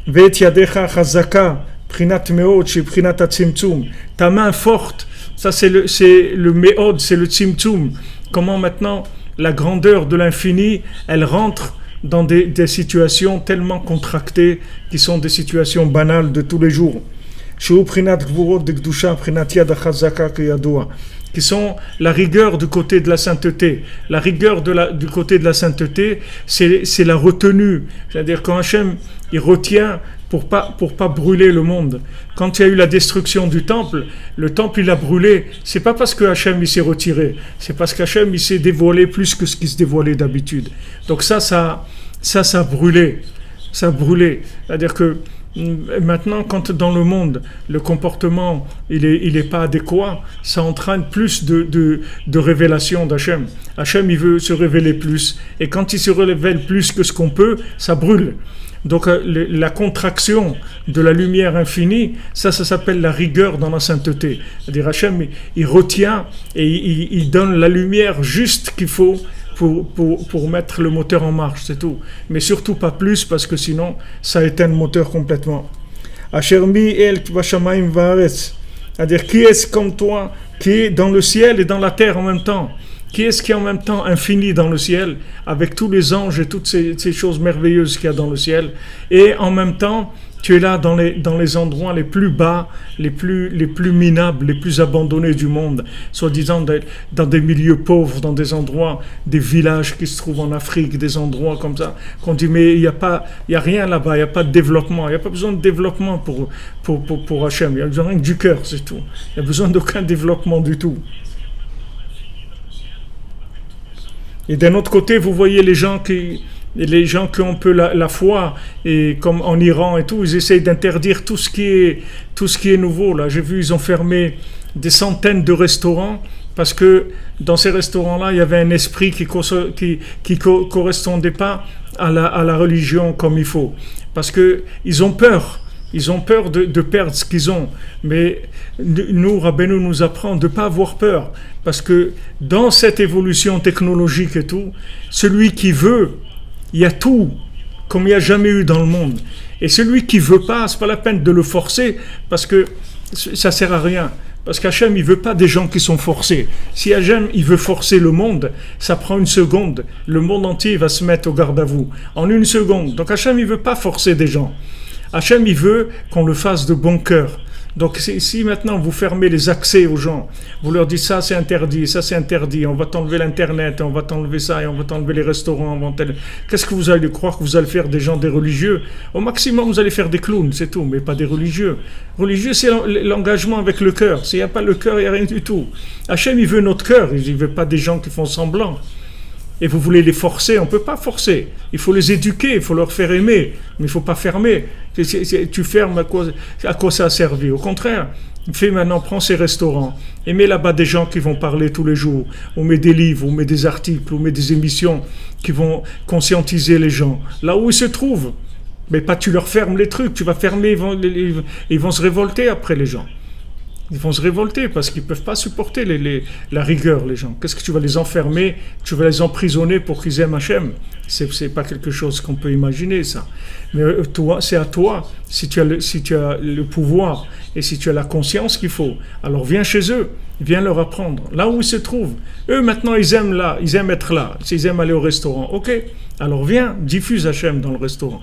Ve'et yadecha chazaka prinat meod chez prinat atzimtzum. Ta main forte, ça c'est le meod, c'est le tzimtzum. Comment maintenant la grandeur de l'infini, elle rentre dans des situations tellement contractées qui sont des situations banales de tous les jours. Qui sont la rigueur du côté de la sainteté. La rigueur du côté de la sainteté, c'est la retenue. C'est-à-dire quand Hachem, il retient pour pas brûler le monde. Quand il y a eu la destruction du temple, le temple il a brûlé. C'est pas parce que Hachem il s'est retiré, c'est parce qu'Hachem il s'est dévoilé plus que ce qui se dévoilait d'habitude. Donc ça a brûlé. Ça a brûlé. C'est-à-dire que maintenant, quand dans le monde, le comportement il est pas adéquat, ça entraîne plus de révélation d'Hachem. Hachem, il veut se révéler plus. Et quand il se révèle plus que ce qu'on peut, ça brûle. Donc, la contraction de la lumière infinie, ça s'appelle la rigueur dans la sainteté. C'est-à-dire, Hachem, il retient et il donne la lumière juste qu'il faut pour mettre le moteur en marche, c'est tout. Mais surtout pas plus, parce que sinon, ça éteint le moteur complètement. C'est-à-dire, qui est-ce comme toi, qui est dans le ciel et dans la terre en même temps? Qui est-ce qui est en même temps infini dans le ciel, avec tous les anges et toutes ces choses merveilleuses qu'il y a dans le ciel, et en même temps, tu es là dans les endroits les plus bas, les plus minables, les plus abandonnés du monde, soi-disant dans des milieux pauvres, dans des endroits, des villages qui se trouvent en Afrique, des endroits comme ça, qu'on dit mais il y a rien là-bas, il n'y a pas de développement, il n'y a pas besoin de développement pour Hachem, il y a besoin rien que du cœur, c'est tout. Il n'y a besoin d'aucun développement du tout. Et d'un autre côté, vous voyez les gens qui ont un peu la foi, et comme en Iran et tout, ils essayent d'interdire tout ce qui est nouveau. Là, j'ai vu, ils ont fermé des centaines de restaurants parce que dans ces restaurants-là, il y avait un esprit qui correspondait pas à la religion comme il faut. Parce que ils ont peur. Ils ont peur de perdre ce qu'ils ont. Mais nous, Rabbeinu nous apprend de ne pas avoir peur. Parce que dans cette évolution technologique et tout, celui qui veut, il y a tout, comme il n'y a jamais eu dans le monde. Et celui qui ne veut pas, ce n'est pas la peine de le forcer, parce que ça ne sert à rien. Parce qu'Hachem, il ne veut pas des gens qui sont forcés. Si Hachem, il veut forcer le monde, ça prend une seconde. Le monde entier va se mettre au garde à vous. En une seconde. Donc Hachem, il ne veut pas forcer des gens. Hachem, il veut qu'on le fasse de bon cœur. Donc si maintenant vous fermez les accès aux gens, vous leur dites ça c'est interdit, on va t'enlever l'internet, on va t'enlever ça, et on va t'enlever les restaurants, qu'est-ce que vous allez croire que vous allez faire des gens des religieux? Au maximum vous allez faire des clowns, c'est tout, mais pas des religieux. Religieux c'est l'engagement avec le cœur. S'il n'y a pas le cœur, il n'y a rien du tout. Hachem il veut notre cœur, il ne veut pas des gens qui font semblant. Et vous voulez les forcer, on ne peut pas forcer. Il faut les éduquer, il faut leur faire aimer, mais il ne faut pas fermer. Tu fermes, à quoi ça a servi? Au contraire, Fais maintenant, prends ces restaurants et mets là-bas des gens qui vont parler tous les jours. On met des livres, on met des articles, on met des émissions qui vont conscientiser les gens. Là où ils se trouvent. Mais pas tu leur fermes les trucs, tu vas fermer, ils vont se révolter après les gens. Ils vont se révolter parce qu'ils ne peuvent pas supporter la rigueur, les gens. Qu'est-ce que tu vas les enfermer? Tu vas les emprisonner pour qu'ils aiment Hachem? C'est pas quelque chose qu'on peut imaginer, ça. Mais toi, c'est à toi, si tu as le pouvoir et si tu as la conscience qu'il faut. Alors viens chez eux, viens leur apprendre. Là où ils se trouvent. Eux, maintenant, ils aiment être là. Ils aiment aller au restaurant. Ok, alors viens, diffuse Hachem dans le restaurant.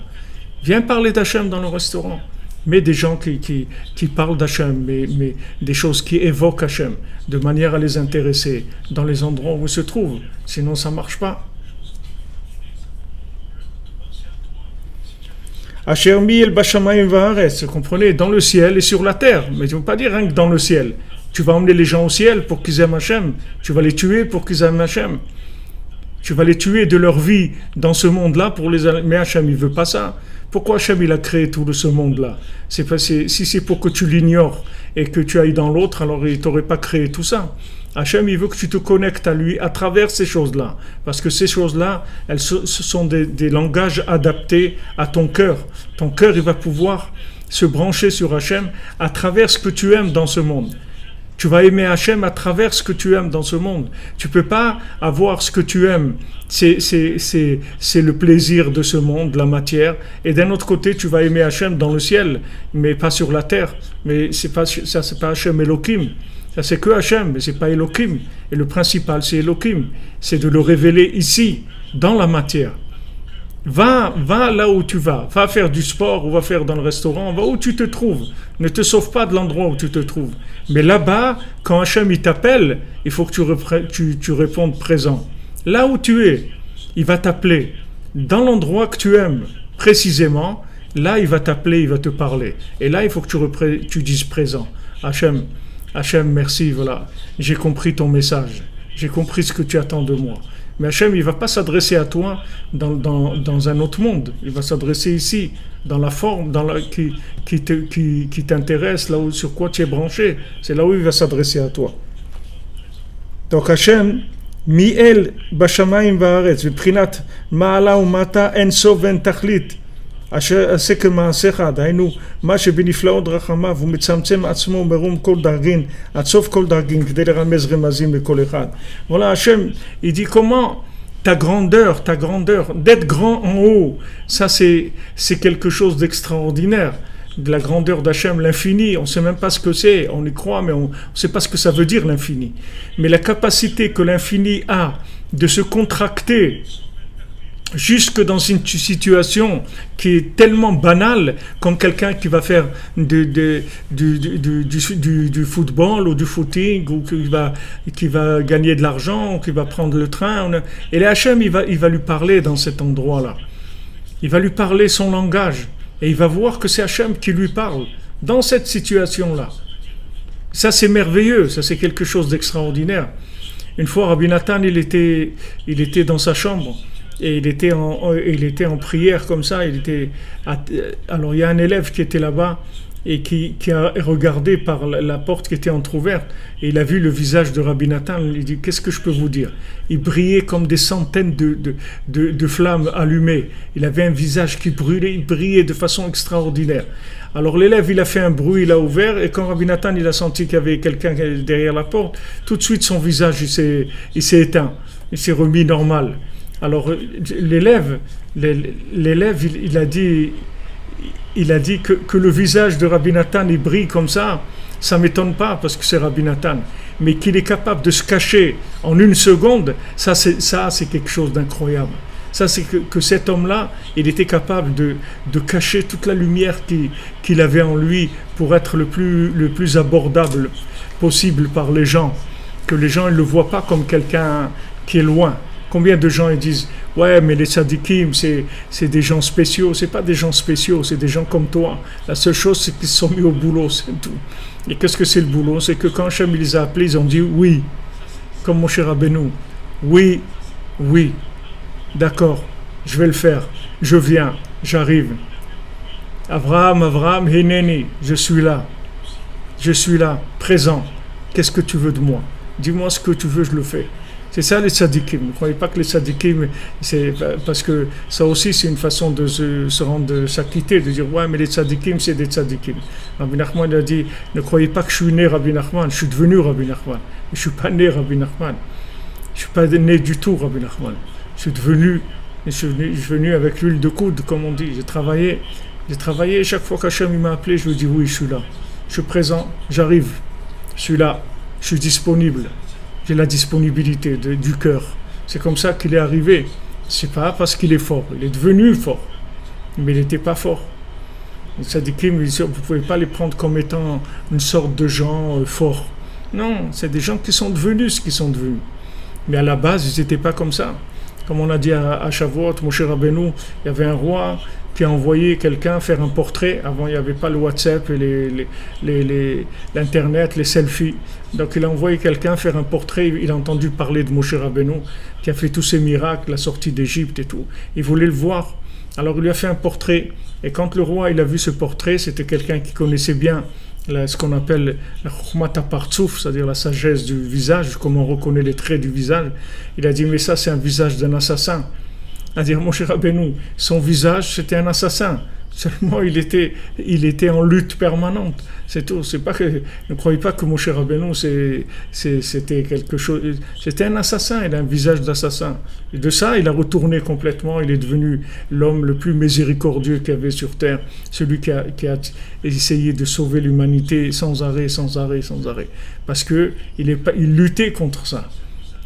Viens parler d'Hachem dans le restaurant. Mais des gens qui parlent d'Hachem, mais des choses qui évoquent Hachem, de manière à les intéresser dans les endroits où ils se trouvent. Sinon, ça ne marche pas. Asher mi el bashamayim va'aretz, vous comprenez, dans le ciel et sur la terre. Mais tu ne veux pas dire rien que dans le ciel. Tu vas emmener les gens au ciel pour qu'ils aiment Hachem. Tu vas les tuer pour qu'ils aiment Hachem. Tu vas les tuer de leur vie dans ce monde-là pour les... Mais Hachem, il ne veut pas ça. Pourquoi Hachem, il a créé tout ce monde-là? Si c'est pour que tu l'ignores et que tu ailles dans l'autre, alors il ne t'aurait pas créé tout ça. Hachem, il veut que tu te connectes à lui à travers ces choses-là. Parce que ces choses-là, ce sont des langages adaptés à ton cœur. Ton cœur, il va pouvoir se brancher sur Hachem à travers ce que tu aimes dans ce monde. Tu vas aimer Hachem à travers ce que tu aimes dans ce monde. Tu ne peux pas avoir ce que tu aimes. C'est le plaisir de ce monde, la matière. Et d'un autre côté, tu vas aimer Hachem dans le ciel, mais pas sur la terre. Mais c'est pas Hachem Elohim. Ça, c'est que Hachem, mais ce n'est pas Elohim. Et le principal, c'est Elohim. C'est de le révéler ici, dans la matière. Va là où tu vas. Va faire du sport ou va faire dans le restaurant. Va où tu te trouves. Ne te sauve pas de l'endroit où tu te trouves. Mais là-bas, quand Hachem il t'appelle, il faut que tu répondes présent. Là où tu es, il va t'appeler. Dans l'endroit que tu aimes, précisément, là, il va t'appeler, il va te parler. Et là, il faut que tu dises présent. Hachem, merci, voilà. J'ai compris ton message. J'ai compris ce que tu attends de moi. Mais Hachem, il ne va pas s'adresser à toi dans un autre monde. Il va s'adresser ici, dans la forme qui t'intéresse, là où, sur quoi tu es branché. C'est là où il va s'adresser à toi. Donc Hachem, Mi'el bashamayim va'aretz, v'prinat ma'ala u'mata en sov en tachlit. אשר עשה כמעשיך, דהיינו, מה שבנפלאות רחמיו הוא מצמצם עצמו מרום כל דרגין, עד סוף כל דרגין, כדי לרמז רמזים לכל אחד. Voilà, Hachem, il dit comment ta grandeur, d'être grand en haut, ça c'est quelque chose d'extraordinaire. De la grandeur d'Hachem, l'infini, on ne sait même pas ce que c'est, on y croit, mais on ne sait pas ce que ça veut dire l'infini. Mais la capacité que l'infini a de se contracter, jusque dans une situation qui est tellement banale, comme quelqu'un qui va faire du football ou du footing, ou qui va gagner de l'argent, ou qui va prendre le train. Et là, Hachem, il va lui parler dans cet endroit-là. Il va lui parler son langage. Et il va voir que c'est Hachem qui lui parle dans cette situation-là. Ça, c'est merveilleux. Ça, c'est quelque chose d'extraordinaire. Une fois, Rabbi Nathan, il était dans sa chambre. Et il était en prière comme ça. Alors il y a un élève qui était là-bas et qui a regardé par la porte qui était entrouverte et il a vu le visage de Rabbi Nathan. Il dit: qu'est-ce que je peux vous dire? Il brillait comme des centaines de flammes allumées. Il avait un visage qui brûlait, il brillait de façon extraordinaire. Alors l'élève, il a fait un bruit, il a ouvert, et quand Rabbi Nathan il a senti qu'il y avait quelqu'un derrière la porte, tout de suite son visage il s'est éteint, il s'est remis normal. Alors l'élève il a dit que le visage de Rabbi Nathan il brille comme ça m'étonne pas parce que c'est Rabbi Nathan, mais qu'il est capable de se cacher en une seconde, ça c'est quelque chose d'incroyable. Ça c'est que cet homme-là, il était capable de cacher toute la lumière qu'il avait en lui pour être le plus abordable possible par les gens, que les gens ne le voient pas comme quelqu'un qui est loin. Combien de gens ils disent: ouais, mais les tzadikim, c'est des gens spéciaux. C'est pas des gens spéciaux, c'est des gens comme toi. La seule chose, c'est qu'ils se sont mis au boulot, c'est tout. Et qu'est-ce que c'est le boulot? C'est que quand Hachem les a appelés, ils ont dit oui, comme Moshe Rabbeinu. Oui, d'accord, je vais le faire. Je viens, j'arrive. Abraham, Hineni, je suis là. je suis là, présent. Qu'est-ce que tu veux de moi? Dis-moi ce que tu veux, je le fais. C'est ça les tzadikim. Ne croyez pas que les tzadikim, c'est parce que ça aussi c'est une façon de se rendre, de s'acquitter, de dire ouais mais les tzadikim c'est des tzadikim. Rabbi Nachman a dit ne croyez pas que je suis né Rabbi Nachman, je suis devenu Rabbi Nachman. Je suis pas né Rabbi Nachman. Je suis pas né du tout Rabbi Nachman. Je suis venu avec l'huile de coude comme on dit. J'ai travaillé chaque fois qu'Hachem m'a appelé, je lui dis oui je suis là, je suis présent, j'arrive, je suis là, je suis disponible. J'ai la disponibilité du cœur. C'est comme ça qu'il est arrivé. C'est pas parce qu'il est fort. Il est devenu fort. Mais il n'était pas fort. Les tzadikim, vous ne pouvez pas les prendre comme étant une sorte de gens forts. Non, c'est des gens qui sont devenus ce qu'ils sont devenus. Mais à la base, ils n'étaient pas comme ça. Comme on a dit à Shavuot, Moshe Rabbeinu, il y avait un roi qui a envoyé quelqu'un faire un portrait. Avant, il n'y avait pas le WhatsApp et l'Internet, les selfies. Donc, il a envoyé quelqu'un faire un portrait. Il a entendu parler de Moshe Rabbeinu, qui a fait tous ces miracles, la sortie d'Égypte et tout. Il voulait le voir. Alors, il lui a fait un portrait. Et quand le roi il a vu ce portrait, c'était quelqu'un qui connaissait bien ce qu'on appelle la chokhmat hapartsouf, c'est-à-dire la sagesse du visage, comment on reconnaît les traits du visage. Il a dit, mais ça, c'est un visage d'un assassin. C'est-à-dire, Moshe Rabbeinu, son visage, c'était un assassin. Seulement, il était en lutte permanente. C'est tout. C'est pas que, ne croyez pas que Moshe Rabbeinu, c'était quelque chose. C'était un assassin, il a un visage d'assassin. Et de ça, il a retourné complètement. Il est devenu l'homme le plus miséricordieux qu'il y avait sur terre. Celui qui a essayé de sauver l'humanité sans arrêt. Parce que il luttait contre ça.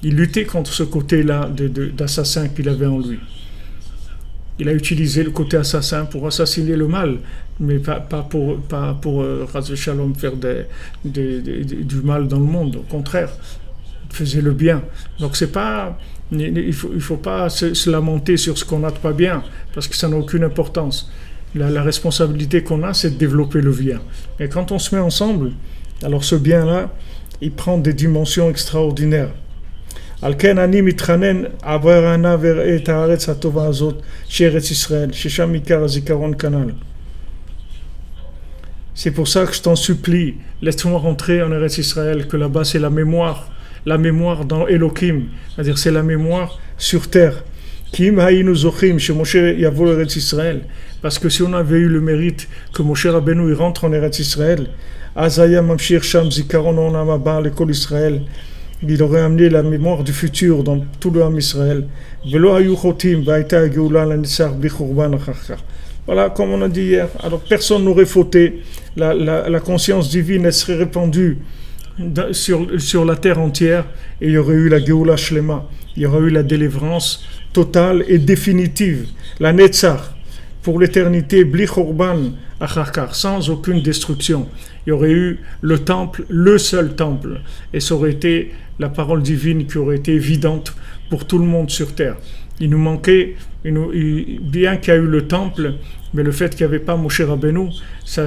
Il luttait contre ce côté-là d'assassin qu'il avait en lui. Il a utilisé le côté assassin pour assassiner le mal, mais pas pour Chas Shalom faire du mal dans le monde. Au contraire, il faisait le bien. Donc il faut pas se lamenter sur ce qu'on n'a de pas bien, parce que ça n'a aucune importance. La responsabilité qu'on a, c'est de développer le bien. Et quand on se met ensemble, alors ce bien-là, il prend des dimensions extraordinaires. על כן אני מתחנן עבר ענה וראה את הארץ הטובה הזאת שארץ ישראל, ששם עיקר הזיכרון כנ"ל. C'est pour ça que je t'en supplie, laisse-moi rentrer en Eretz Israël, que là-bas c'est la mémoire dans Elohim, c'est-à-dire c'est la mémoire sur terre. Kim hayinu zochim shemoshe yavo l'Eretz Israël, parce que si on avait eu le mérite que Moshe Rabbeinu il rentre en Eretz Israël, azaya mamshir sham zikaron onam haba lekol Israël, il aurait amené la mémoire du futur dans tout le Ham Israël. Voilà, comme on a dit hier. Alors personne n'aurait fauté. La conscience divine, elle serait répandue sur la terre entière et il y aurait eu la Geoula Shlema. Il y aurait eu la délivrance totale et définitive. La Netzach, pour l'éternité, Bli Chorban Achakar, sans aucune destruction. Il y aurait eu le temple, le seul temple. Et ça aurait été la parole divine qui aurait été évidente pour tout le monde sur terre. Il nous manquait, bien qu'il y a eu le temple, mais le fait qu'il n'y avait pas Moshe Rabbeinu, ça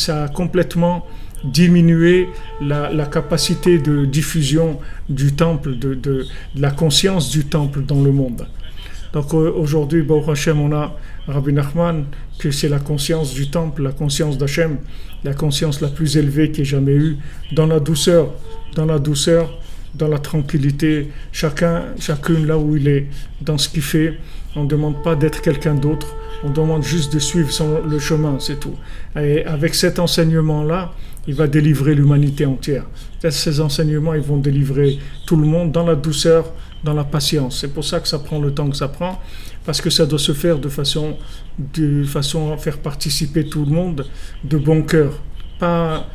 a complètement diminué la capacité de diffusion du temple, de la conscience du temple dans le monde. Donc aujourd'hui, Baruch Hashem, on a Rabbi Nachman, que c'est la conscience du temple, la conscience d'Hachem, la conscience la plus élevée qu'il y ait jamais eue, dans la douceur, dans la tranquillité, chacune là où il est, dans ce qu'il fait. On ne demande pas d'être quelqu'un d'autre, on demande juste de suivre le chemin, c'est tout. Et avec cet enseignement-là, il va délivrer l'humanité entière. Ces enseignements, ils vont délivrer tout le monde dans la douceur, dans la patience. C'est pour ça que ça prend le temps que ça prend, parce que ça doit se faire de façon à faire participer tout le monde de bon cœur. Pas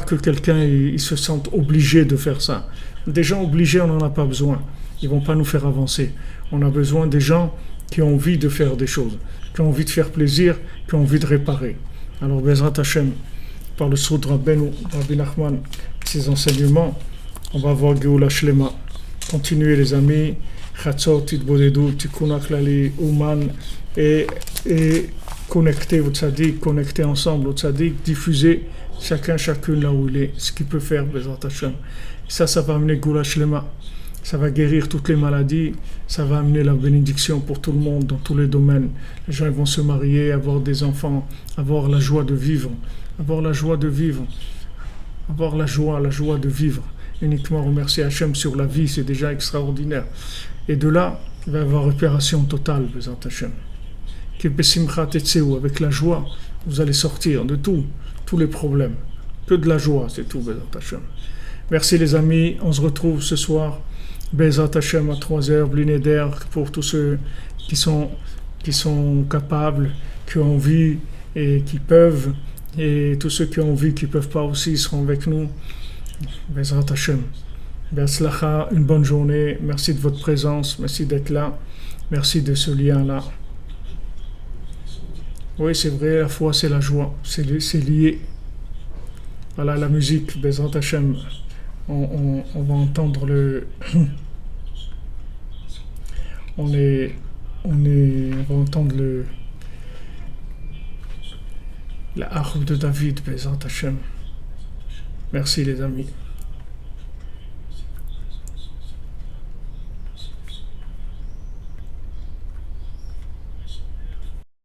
que quelqu'un il se sente obligé de faire ça. Des gens obligés, on n'en a pas besoin. Ils ne vont pas nous faire avancer. On a besoin des gens qui ont envie de faire des choses, qui ont envie de faire plaisir, qui ont envie de réparer. Alors, Bezrat Hashem, par le Soud Rabbeinu, Rabbi Nachman, ses enseignements, on va voir Geoula Shlema. Continuez les amis, Chatzot, Titbodedou, Tikkun HaKlali, Ouman, et connectez au tzaddik, connectez ensemble au tzaddik, diffusez chacune là où il est, ce qu'il peut faire, Bezrat Hashem. Ça va amener Geoula Shlema. Ça va guérir toutes les maladies, ça va amener la bénédiction pour tout le monde, dans tous les domaines. Les gens vont se marier, avoir des enfants, avoir la joie de vivre. avoir la joie de vivre. Uniquement remercier Hachem sur la vie, c'est déjà extraordinaire. Et de là, il va y avoir réparation totale, Bezat Hachem. Avec la joie, vous allez sortir de tous les problèmes. Que de la joie, c'est tout, Bezat Hachem. Merci les amis, on se retrouve ce soir, Bezat Hachem à 3h, Blineder, pour tous ceux qui sont capables, qui ont envie et qui peuvent, et tous ceux qui ont envie, qui ne peuvent pas aussi, seront avec nous. Bezrat Hashem. Be'atzlacha, une bonne journée. Merci de votre présence. Merci d'être là. Merci de ce lien-là. Oui, c'est vrai, la foi, c'est la joie. C'est lié. Voilà la musique. Bezrat Hashem. On va entendre on va entendre la harpe de David. Bezrat Hashem. Merci les amis.